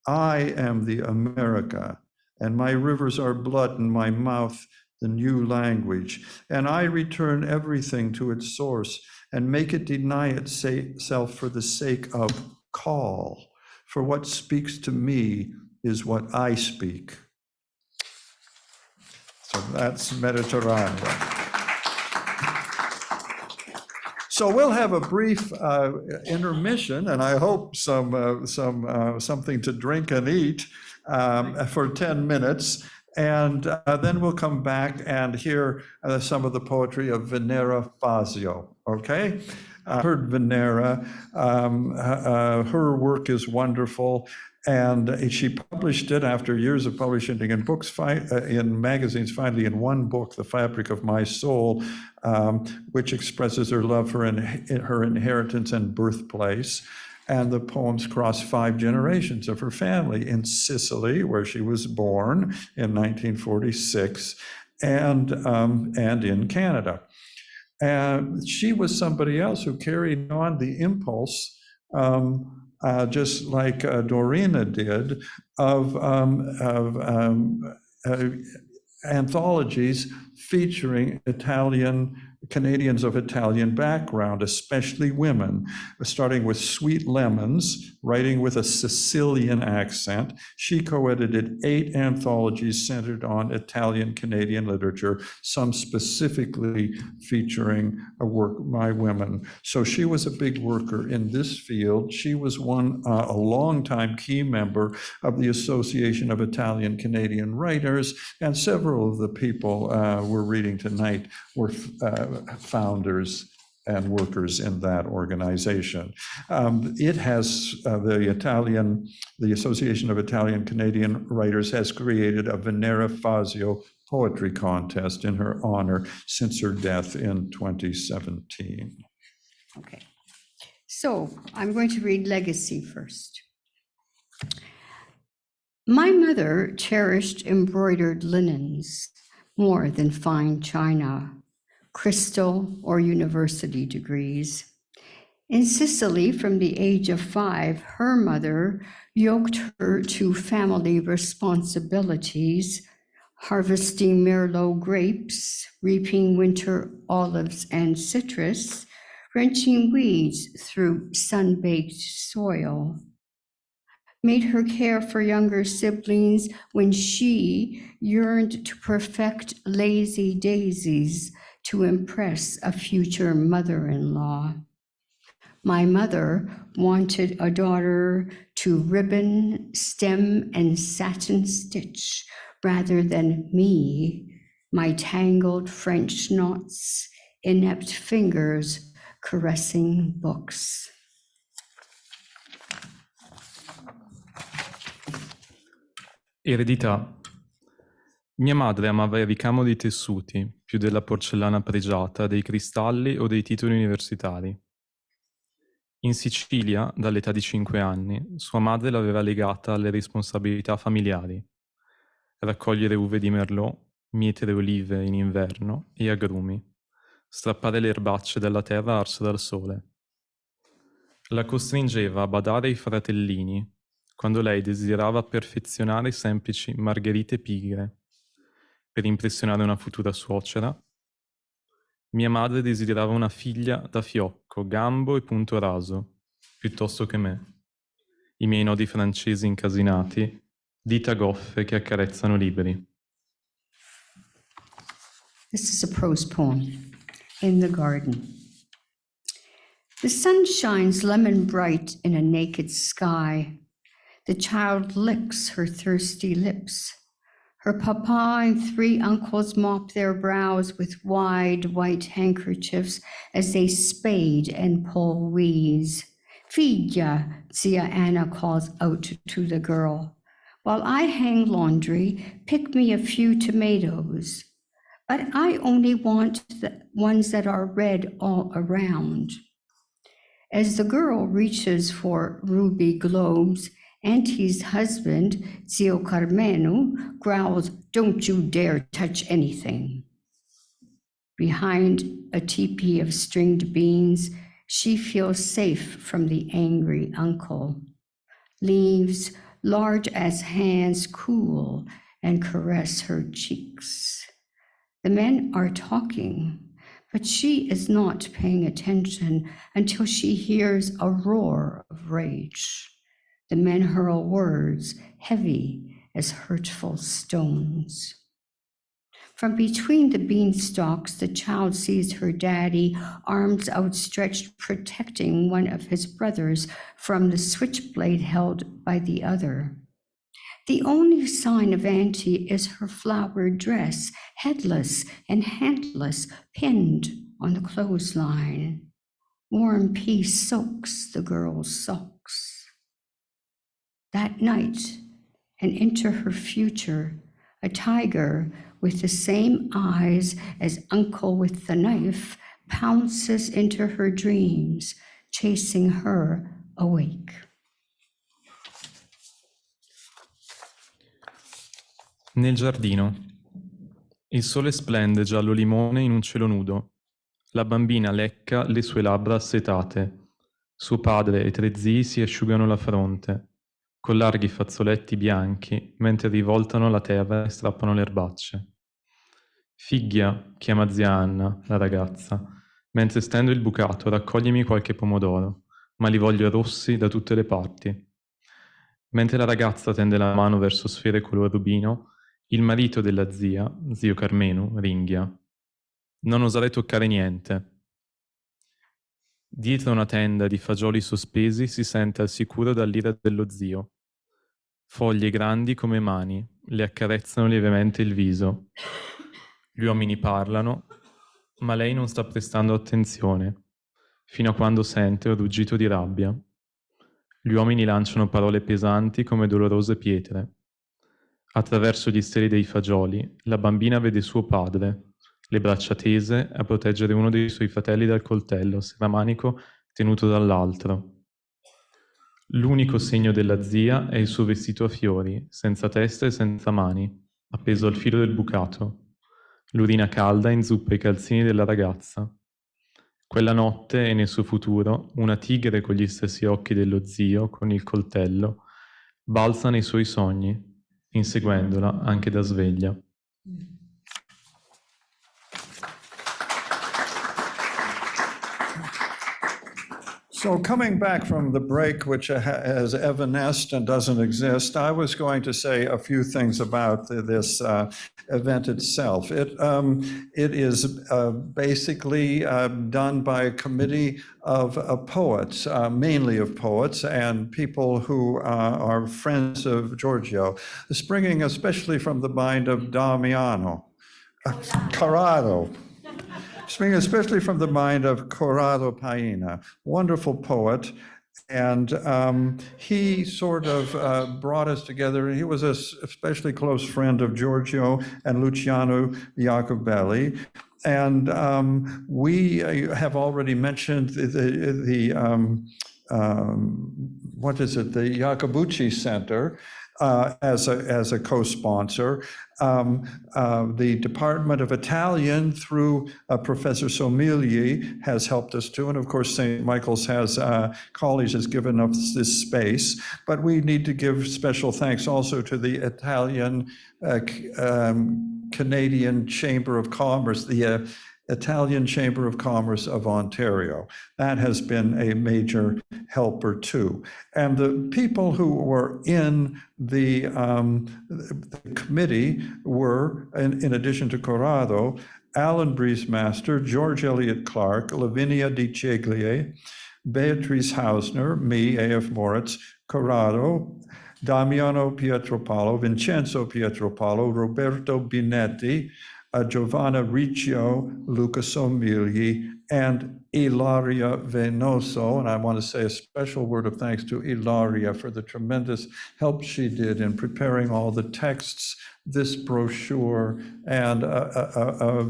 I am the America, and my rivers are blood and my mouth the new language. And I return everything to its source and make it deny itself for the sake of call. For what speaks to me is what I speak. So that's Mediterranean. So we'll have a brief intermission, and I hope something to drink and eat for 10 minutes. And then we'll come back and hear some of the poetry of Venera Fazio, okay? Heard Venera, her work is wonderful, and she published it after years of publishing in books, in magazines, finally in one book, The Fabric of My Soul, which expresses her love for her inheritance and birthplace. And the poems cross 5 generations of her family in Sicily, where she was born in 1946, and in Canada. And she was somebody else who carried on the impulse, just like Dorina did, of anthologies featuring Canadians of Italian background, especially women, starting with Sweet Lemons, writing with a Sicilian accent. She co-edited 8 anthologies centered on Italian Canadian literature, some specifically featuring a work by women. So she was a big worker in this field. She was a longtime key member of the Association of Italian Canadian Writers, and several of the people we're reading tonight were founders and workers in that organization. It has, the Association of Italian Canadian Writers has created a Venera Fazio poetry contest in her honor since her death in 2017. Okay, so I'm going to read Legacy first. My mother cherished embroidered linens more than fine china, crystal, or university degrees. In Sicily, from the age of 5, her mother yoked her to family responsibilities, harvesting Merlot grapes, reaping winter olives and citrus, wrenching weeds through sun-baked soil. Made her care for younger siblings when she yearned to perfect lazy daisies to impress a future mother-in-law. My mother wanted a daughter to ribbon, stem, and satin stitch rather than me, my tangled French knots, inept fingers caressing books. Eredità. Mia madre amava il ricamo dei tessuti più della porcellana pregiata, dei cristalli o dei titoli universitari. In Sicilia, dall'età di 5 anni, sua madre l'aveva legata alle responsabilità familiari: raccogliere uve di Merlot, mietere olive in inverno e agrumi, strappare le erbacce dalla terra arsa dal sole. La costringeva a badare ai fratellini quando lei desiderava perfezionare semplici margherite pigre. Per impressionare una futura suocera, mia madre desiderava una figlia da fiocco, gambo e punto raso, piuttosto che me. I miei nodi francesi incasinati, dita goffe che accarezzano libri. This is a prose poem, In the Garden. The sun shines lemon bright in a naked sky. The child licks her thirsty lips. Her papa and 3 uncles mop their brows with wide white handkerchiefs as they spade and pull weeds. Figlia, Zia Anna calls out to the girl. While I hang laundry, pick me a few tomatoes. But I only want the ones that are red all around. As the girl reaches for ruby globes, Auntie's husband, Zio Carmeno, growls, "Don't you dare touch anything." Behind a teepee of stringed beans, she feels safe from the angry uncle. Leaves, large as hands, cool and caress her cheeks. The men are talking, but she is not paying attention until she hears a roar of rage. The men hurl words heavy as hurtful stones. From between the beanstalks, the child sees her daddy, arms outstretched, protecting one of his brothers from the switchblade held by the other. The only sign of Auntie is her flowered dress, headless and handless, pinned on the clothesline. Warm peace soaks the girl's socks. That night, and into her future, a tiger with the same eyes as Uncle with the knife pounces into her dreams, chasing her awake. Nel giardino. Il sole splende giallo limone in un cielo nudo. La bambina lecca le sue labbra assetate. Suo padre e 3 zii si asciugano la fronte, con larghi fazzoletti bianchi, mentre rivoltano la terra e strappano le erbacce. Figlia, chiama zia Anna, la ragazza, mentre stendo il bucato, raccoglimi qualche pomodoro, ma li voglio rossi da tutte le parti. Mentre la ragazza tende la mano verso sfere color rubino, il marito della zia, zio Carmenu, ringhia. Non osare toccare niente. Dietro una tenda di fagioli sospesi si sente al sicuro dall'ira dello zio. Foglie grandi come mani le accarezzano lievemente il viso. Gli uomini parlano, ma lei non sta prestando attenzione, fino a quando sente un ruggito di rabbia. Gli uomini lanciano parole pesanti come dolorose pietre. Attraverso gli steli dei fagioli, la bambina vede suo padre, le braccia tese a proteggere uno dei suoi fratelli dal coltello serramanico tenuto dall'altro. L'unico segno della zia è il suo vestito a fiori, senza testa e senza mani, appeso al filo del bucato. L'urina calda inzuppa i calzini della ragazza. Quella notte e nel suo futuro, una tigre con gli stessi occhi dello zio, con il coltello, balza nei suoi sogni, inseguendola anche da sveglia. So coming back from the break, which has evanesced and doesn't exist, I was going to say a few things about this event itself. It is basically done by a committee of poets, mainly of poets, and people who are friends of Giorgio, springing especially from the mind of Damiano, Corrado. Springing especially from the mind of Corrado Paina, wonderful poet. And he sort of brought us together. He was an especially close friend of Giorgio and Luciano Iacobelli. And we have already mentioned the Iacobelli Center as a co-sponsor. The Department of Italian through Professor Somigli has helped us too. And of course, St. Michael's College has given us this space. But we need to give special thanks also to the Italian Canadian Chamber of Commerce, the Italian Chamber of Commerce of Ontario. That has been a major helper too. And the people who were in the committee were, in addition to Corrado, Allan Briesmaster, George Eliot Clark, Lavinia Di Ceglie, Beatriz Hausner, me, A.F. Moritz, Corrado, Damiano Pietropaolo, Vincenzo Pietropaolo, Roberto Binetti, Giovanna, Riccio, Luca Somigli, and Ilaria Venoso. And I want to say a special word of thanks to Ilaria for the tremendous help she did in preparing all the texts, this brochure, and a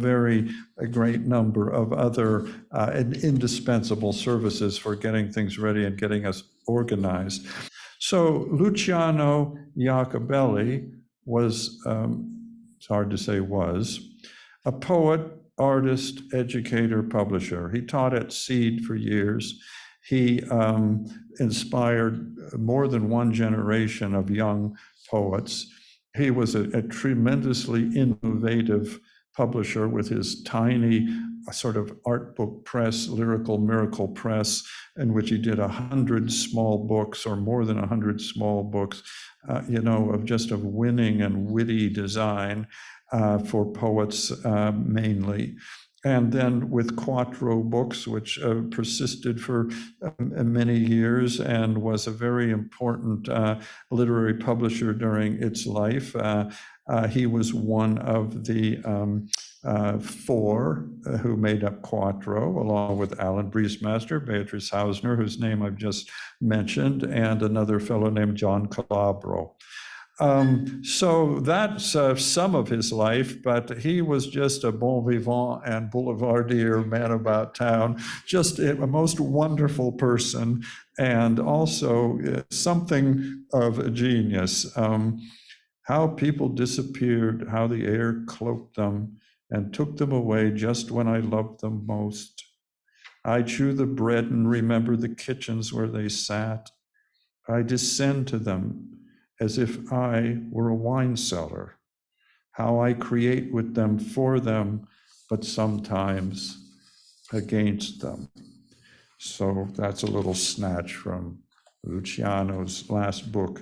great number of other indispensable services for getting things ready and getting us organized. So Luciano Iacobelli was, it's hard to say was, a poet, artist, educator, publisher. He taught at Seed for years. He inspired more than one generation of young poets. He was a tremendously innovative publisher with his tiny sort of art book press, Lyrical Miracle Press, in which he did 100 small books or more than 100 small books, of winning and witty design for poets mainly. and then with Quattro Books, which persisted for many years and was a very important literary publisher during its life. He was one of the four who made up Quattro, along with Allan Briesmaster, Beatriz Hausner, whose name I've just mentioned, and another fellow named John Calabro. So that's some of his life, but he was just a bon vivant and boulevardier man about town, just a most wonderful person, and also something of a genius. How people disappeared, how the air cloaked them and took them away just when I loved them most. I chew the bread and remember the kitchens where they sat. I descend to them as if I were a wine cellar, how I create with them for them, but sometimes against them. So that's a little snatch from Luciano's last book,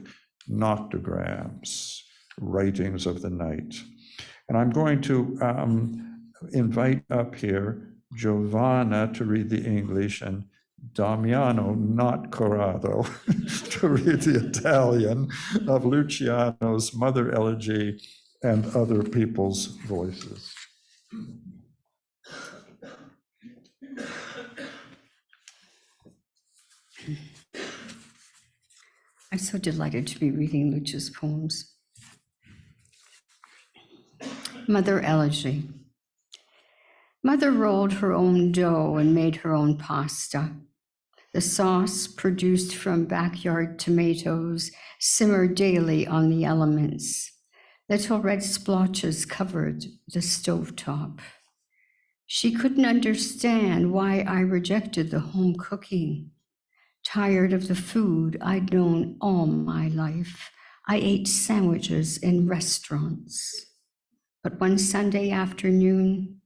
Noctograms, Writings of the Night. And I'm going to invite up here Giovanna to read the English and Damiano, not Corrado, to read the Italian of Luciano's Mother Elegy and Other People's Voices. I'm so delighted to be reading Lucia's poems. Mother Elegy. Mother rolled her own dough and made her own pasta. The sauce, produced from backyard tomatoes, simmered daily on the elements. Little red splotches covered the stovetop. She couldn't understand why I rejected the home cooking. Tired of the food I'd known all my life, I ate sandwiches in restaurants. But one Sunday afternoon,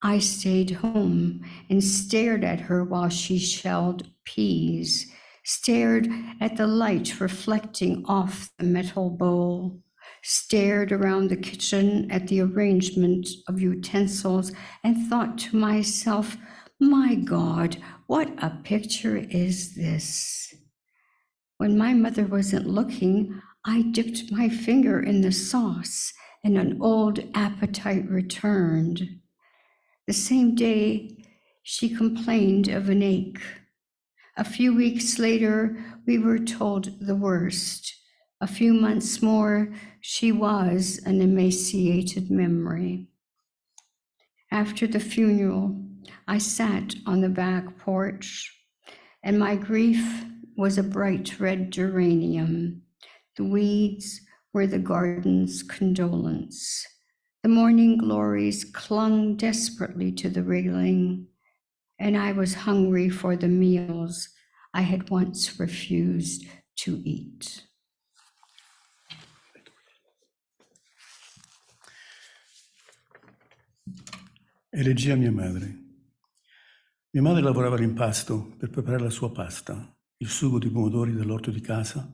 I stayed home and stared at her while she shelled peas, stared at the light reflecting off the metal bowl, stared around the kitchen at the arrangement of utensils, and thought to myself, my God, what a picture is this? When my mother wasn't looking, I dipped my finger in the sauce and an old appetite returned. The same day, she complained of an ache. A few weeks later, we were told the worst. A few months more, she was an emaciated memory. After the funeral, I sat on the back porch, and my grief was a bright red geranium. The weeds were the garden's condolence. The morning glories clung desperately to the railing, and I was hungry for the meals I had once refused to eat. Elegia a mia madre. Mia madre lavorava all'impasto per preparare la sua pasta. Il sugo di pomodori dall'orto di casa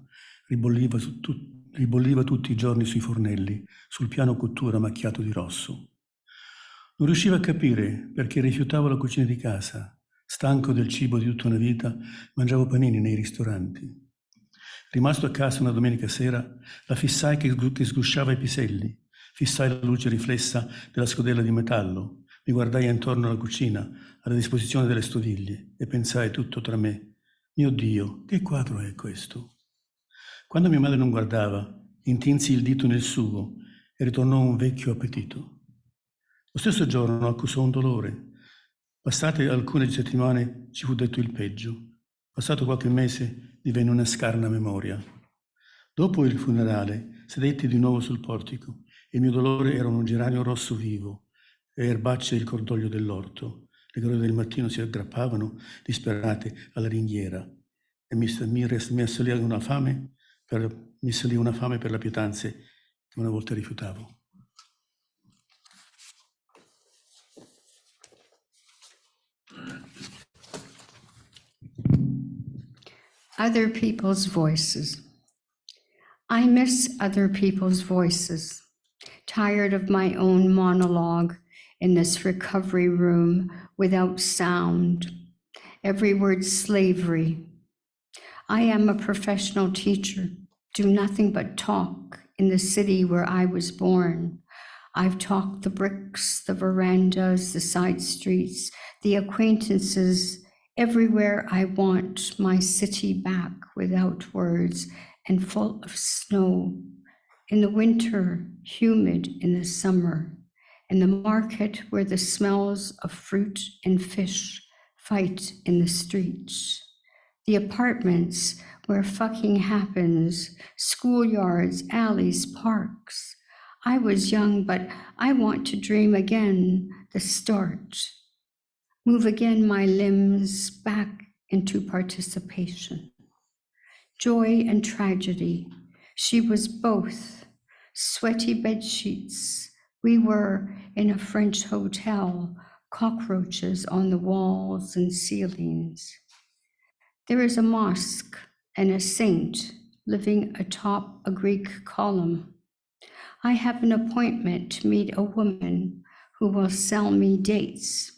ribolliva tutti i giorni sui fornelli, sul piano cottura macchiato di rosso. Non riusciva a capire perché rifiutavo la cucina di casa. Stanco del cibo di tutta una vita, mangiavo panini nei ristoranti. Rimasto a casa una domenica sera, la fissai che sgusciava i piselli. Fissai la luce riflessa della scodella di metallo. Mi guardai intorno alla cucina, alla disposizione delle stoviglie, e pensai tutto tra me: mio Dio, che quadro è questo? Quando mia madre non guardava, intinsi il dito nel sugo e ritornò un vecchio appetito. Lo stesso giorno accusò un dolore. Passate alcune settimane ci fu detto il peggio. Passato qualche mese divenne una scarna memoria. Dopo il funerale sedetti di nuovo sul portico. Il mio dolore era un geranio rosso vivo, e erbacce il cordoglio dell'orto. Le glorie del mattino si aggrappavano disperate alla ringhiera e mi assalì una fame per le pietanze che una volta rifiutavo. Other people's voices. I miss other people's voices. Tired of my own monologue, in this recovery room without sound. Every word slavery. I am a professional teacher, do nothing but talk in the city where I was born. I've talked the bricks, the verandas, the side streets, the acquaintances, everywhere I want my city back without words and full of snow. In the winter, humid in the summer. In the market where the smells of fruit and fish fight in the streets. The apartments where fucking happens, schoolyards, alleys, parks. I was young, but I want to dream again, the start. Move again my limbs back into participation. Joy and tragedy, she was both. Sweaty bedsheets, we were in a French hotel, cockroaches on the walls and ceilings. There is a mosque and a saint living atop a Greek column. I have an appointment to meet a woman who will sell me dates,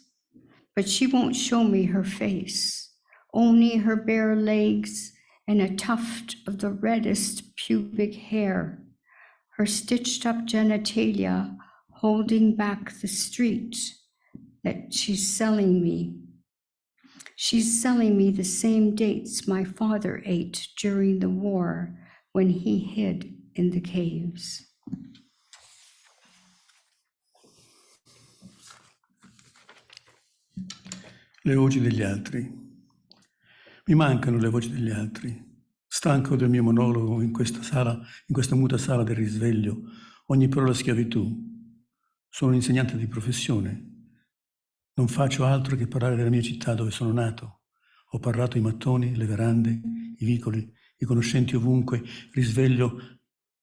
but she won't show me her face, only her bare legs and a tuft of the reddest pubic hair, her stitched up genitalia holding back the street that she's selling me. She's selling me the same dates my father ate during the war when he hid in the caves. Le voci degli altri. Mi mancano le voci degli altri. Stanco del mio monologo in questa sala, in questa muta sala del risveglio, ogni parola schiavitù. Sono un insegnante di professione. Non faccio altro che parlare della mia città dove sono nato. Ho parlato ai mattoni, le verande, i vicoli, i conoscenti ovunque, risveglio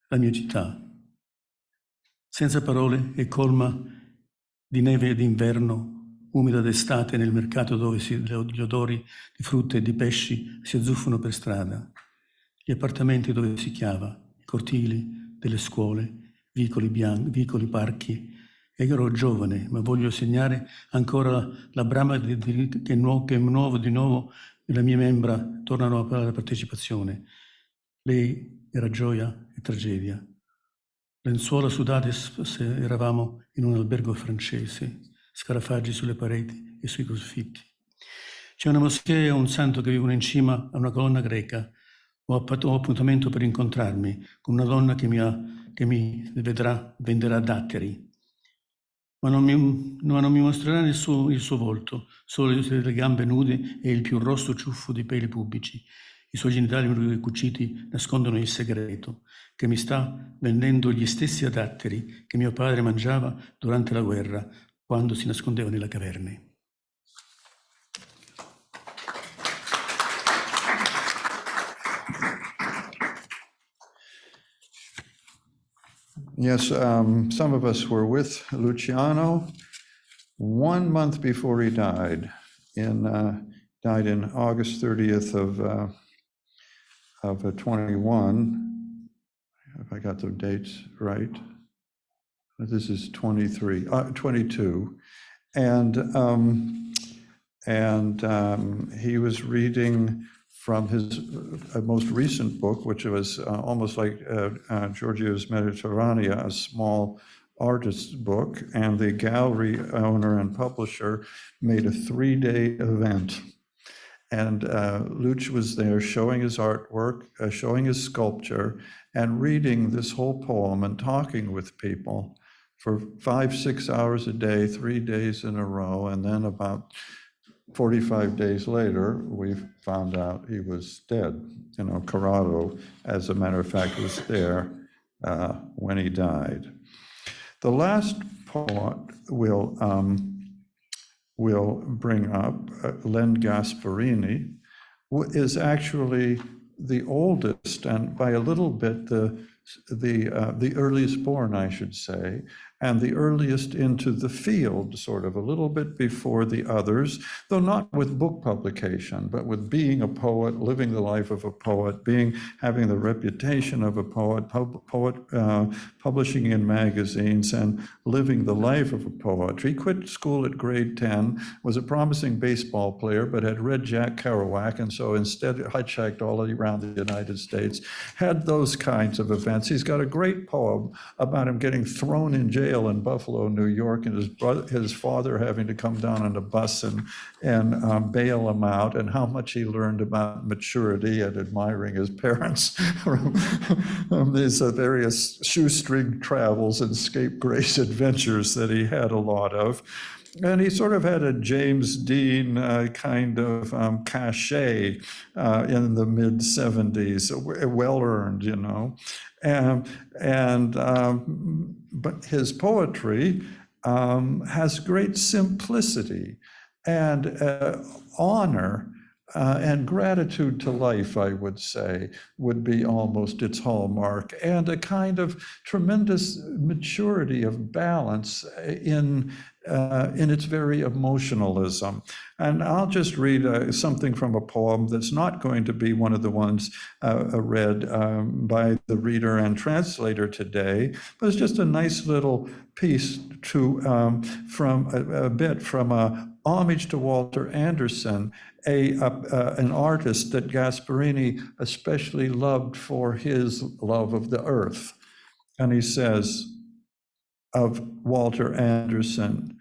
la mia città. Senza parole e colma di neve d'inverno, umida d'estate nel mercato dove gli odori di frutta e di pesci si azzuffano per strada, gli appartamenti dove si chiava, i cortili delle scuole, vicoli parchi. Ero giovane, ma voglio segnare ancora la brama che nuovo di nuovo le mie membra tornano alla partecipazione. Lei era gioia e tragedia. Lenzuola sudate, eravamo in un albergo francese, scarafaggi sulle pareti e sui crocifitti. C'è una moschea e un santo che vivono in cima a una colonna greca. Ho appuntamento per incontrarmi con una donna che mi venderà datteri. Ma non mi mostrerà il suo volto, solo le gambe nude e il più rosso ciuffo di peli pubblici. I suoi genitali cuciti nascondono il segreto, che mi sta vendendo gli stessi adatteri che mio padre mangiava durante la guerra, quando si nascondeva nelle caverne. Yes, some of us were with Luciano 1 month before he died. Died in August 30th of 21. If I got the dates right, this is 22, and he was reading from his most recent book, which was almost like Giorgio's Mediterranea, a small artist's book, and the gallery owner and publisher made a 3-day event. And Luch was there showing his artwork, showing his sculpture, and reading this whole poem and talking with people for 5-6 hours a day, 3 days in a row, and then about 45 days later, we found out he was dead. You know, Corrado, as a matter of fact, was there when he died. The last part we'll bring up, Len Gasparini, is actually the oldest and by a little bit the earliest born, I should say. and the earliest into the field, sort of a little bit before the others, though not with book publication, but with being a poet, living the life of a poet, having the reputation of a poet, publishing in magazines, and living the life of a poet. He quit school at grade 10, was a promising baseball player, but had read Jack Kerouac, and so instead hitchhiked all around the United States, had those kinds of events. He's got a great poem about him getting thrown in jail in Buffalo, New York, and his father having to come down on a bus and bail him out, and how much he learned about maturity and admiring his parents from these various shoestring travels and scapegrace adventures that he had a lot of. And he sort of had a James Dean kind of cachet in the mid-70s, well-earned, you know. But his poetry has great simplicity and honor and gratitude to life, I would say, would be almost its hallmark, and a kind of tremendous maturity of balance in its very emotionalism. And I'll just read something from a poem that's not going to be one of the ones read by the reader and translator today, but it's just a nice little piece from a bit from a homage to Walter Anderson, an artist that Gasparini especially loved for his love of the earth. And he says of Walter Anderson,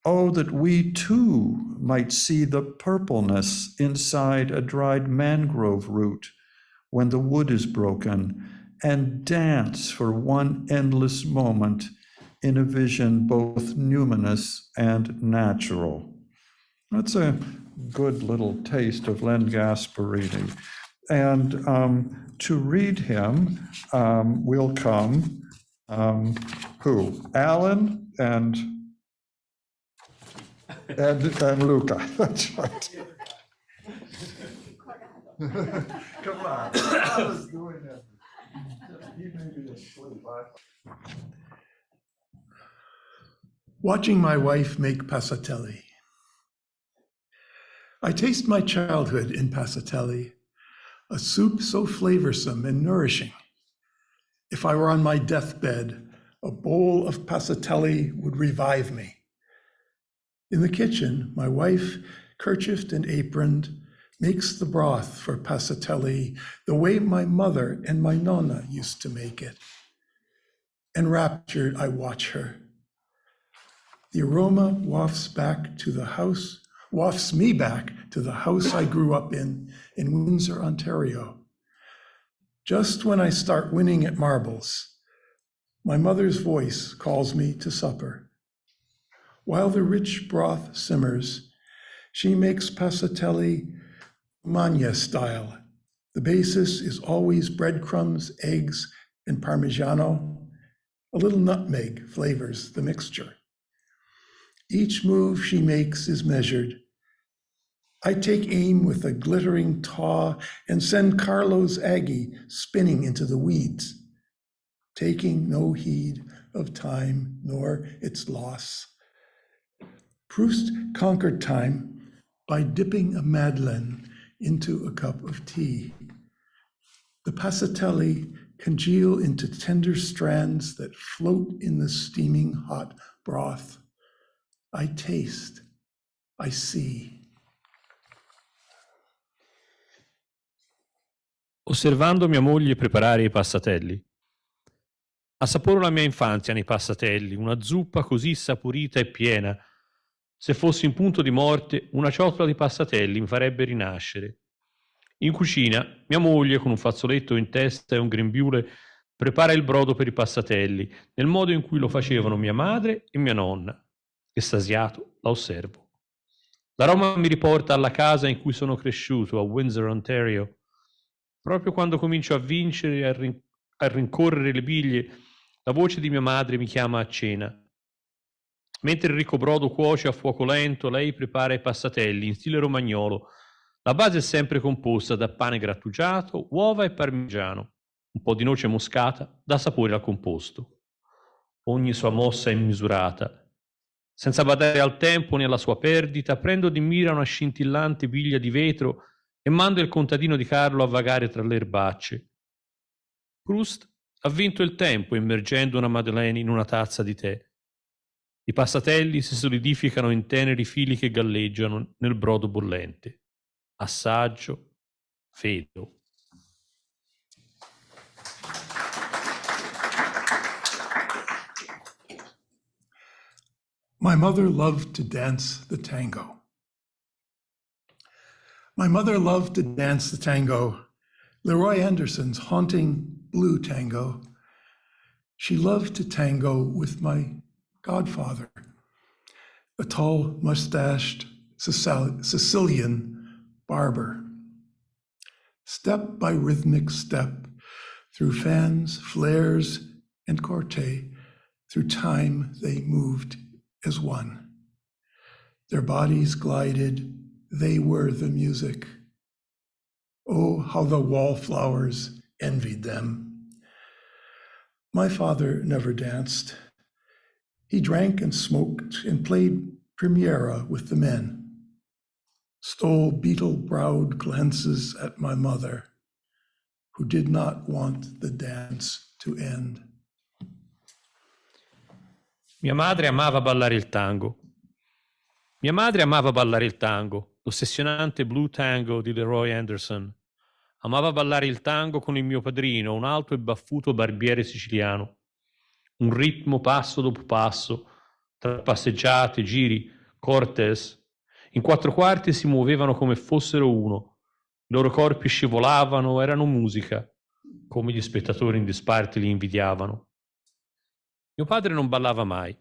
"Oh, that we too might see the purpleness inside a dried mangrove root when the wood is broken, and dance for one endless moment in a vision both numinous and natural." That's a good little taste of Len Gasparini. And to read him will come who? Allan and Luca. That's right. Come on. I was doing that. You made me asleep. Watching my wife make passatelli. I taste my childhood in passatelli, a soup so flavorsome and nourishing. If I were on my deathbed, a bowl of passatelli would revive me. In the kitchen, my wife, kerchiefed and aproned, makes the broth for passatelli the way my mother and my nonna used to make it. Enraptured, I watch her. The aroma wafts me back to the house I grew up in Windsor, Ontario. Just when I start winning at marbles, my mother's voice calls me to supper. While the rich broth simmers, she makes passatelli Magna style. The basis is always breadcrumbs, eggs, and Parmigiano. A little nutmeg flavors the mixture. Each move she makes is measured. I take aim with a glittering taw and send Carlo's Aggie spinning into the weeds, taking no heed of time nor its loss. Proust conquered time by dipping a Madeleine into a cup of tea. The passatelli congeal into tender strands that float in the steaming hot broth. I taste, I see. Osservando mia moglie preparare i passatelli. Assaporo la mia infanzia nei passatelli, una zuppa così saporita e piena. Se fossi in punto di morte, una ciotola di passatelli mi farebbe rinascere. In cucina, mia moglie, con un fazzoletto in testa e un grembiule, prepara il brodo per i passatelli, nel modo in cui lo facevano mia madre e mia nonna. Estasiato, la osservo. L'aroma mi riporta alla casa in cui sono cresciuto, a Windsor, Ontario. Proprio quando comincio a vincere e a rincorrere le biglie, la voce di mia madre mi chiama a cena. Mentre il ricco brodo cuoce a fuoco lento, lei prepara i passatelli in stile romagnolo. La base è sempre composta da pane grattugiato, uova e parmigiano. Un po' di noce moscata dà sapore al composto. ogni sua mossa è misurata. Senza badare al tempo né alla sua perdita, prendo di mira una scintillante biglia di vetro e mando il contadino di Carlo a vagare tra le erbacce. Proust ha vinto il tempo immergendo una Madeleine in una tazza di tè. I passatelli si solidificano in teneri fili che galleggiano nel brodo bollente. Assaggio, vedo. My mother loved to dance the tango. My mother loved to dance the tango, Leroy Anderson's haunting blue tango. She loved to tango with my godfather, a tall, mustached Sicilian barber. Step by rhythmic step, through fans, flares, and corte, through time they moved as one. Their bodies glided, they were the music. Oh, how the wallflowers envied them. My father never danced. He drank and smoked and played Primera with the men, stole beetle-browed glances at my mother, who did not want the dance to end. Mia madre amava ballare il tango. Mia madre amava ballare il tango, l'ossessionante blue tango di Leroy Anderson. Amava ballare il tango con il mio padrino, un alto e baffuto barbiere siciliano. Un ritmo passo dopo passo, tra passeggiate, giri, cortes. In quattro quarti si muovevano come fossero uno. I loro corpi scivolavano, erano musica, come gli spettatori in disparte li invidiavano. Mio padre non ballava mai.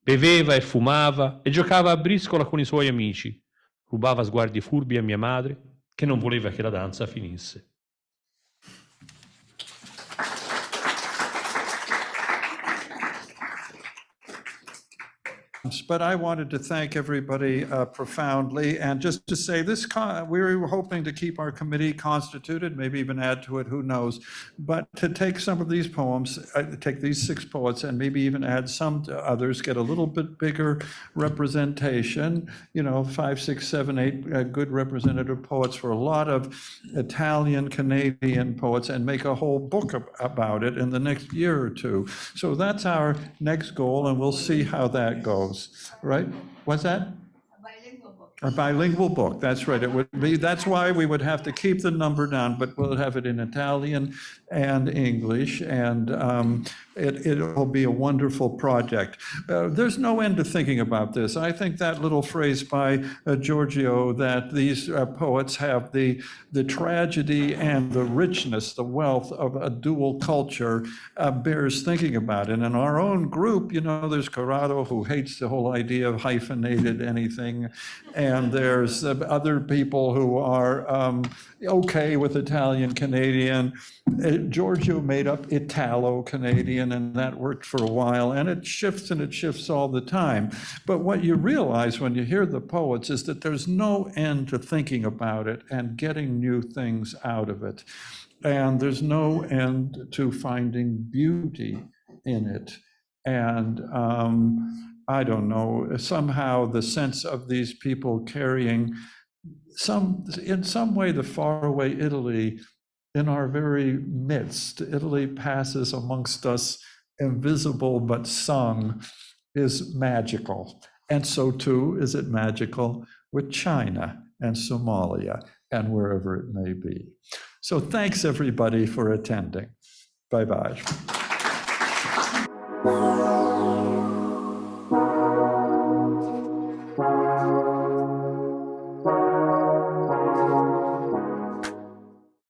Beveva e fumava e giocava a briscola con i suoi amici. Rubava sguardi furbi a mia madre, che non voleva che la danza finisse. But I wanted to thank everybody profoundly, and just to say this, we were hoping to keep our committee constituted, maybe even add to it, who knows, but to take some of these poems, take these 6 poets and maybe even add some to others, get a little bit bigger representation, 5, 6, 7, 8 good representative poets for a lot of Italian, Canadian poets, and make a whole book about it in the next year or two. So that's our next goal, and we'll see how that goes. Right? What's that? A bilingual book, that's right. It would be, that's why we would have to keep the number down, but we'll have it in Italian and English, and it will be a wonderful project. There's no end to thinking about this. I think that little phrase by Giorgio, that these poets have the tragedy and the richness, the wealth of a dual culture, bears thinking about. And in our own group, there's Corrado, who hates the whole idea of hyphenated anything, and there's other people who are okay with Italian-Canadian. Giorgio made up Italo-Canadian, and that worked for a while, and it shifts all the time. But what you realize when you hear the poets is that there's no end to thinking about it and getting new things out of it. And there's no end to finding beauty in it. And I don't know, somehow the sense of these people carrying in some way, the faraway Italy in our very midst. Italy passes amongst us, invisible but sung, is magical. And so too is it magical with China and Somalia and wherever it may be. So thanks everybody for attending. Bye-bye.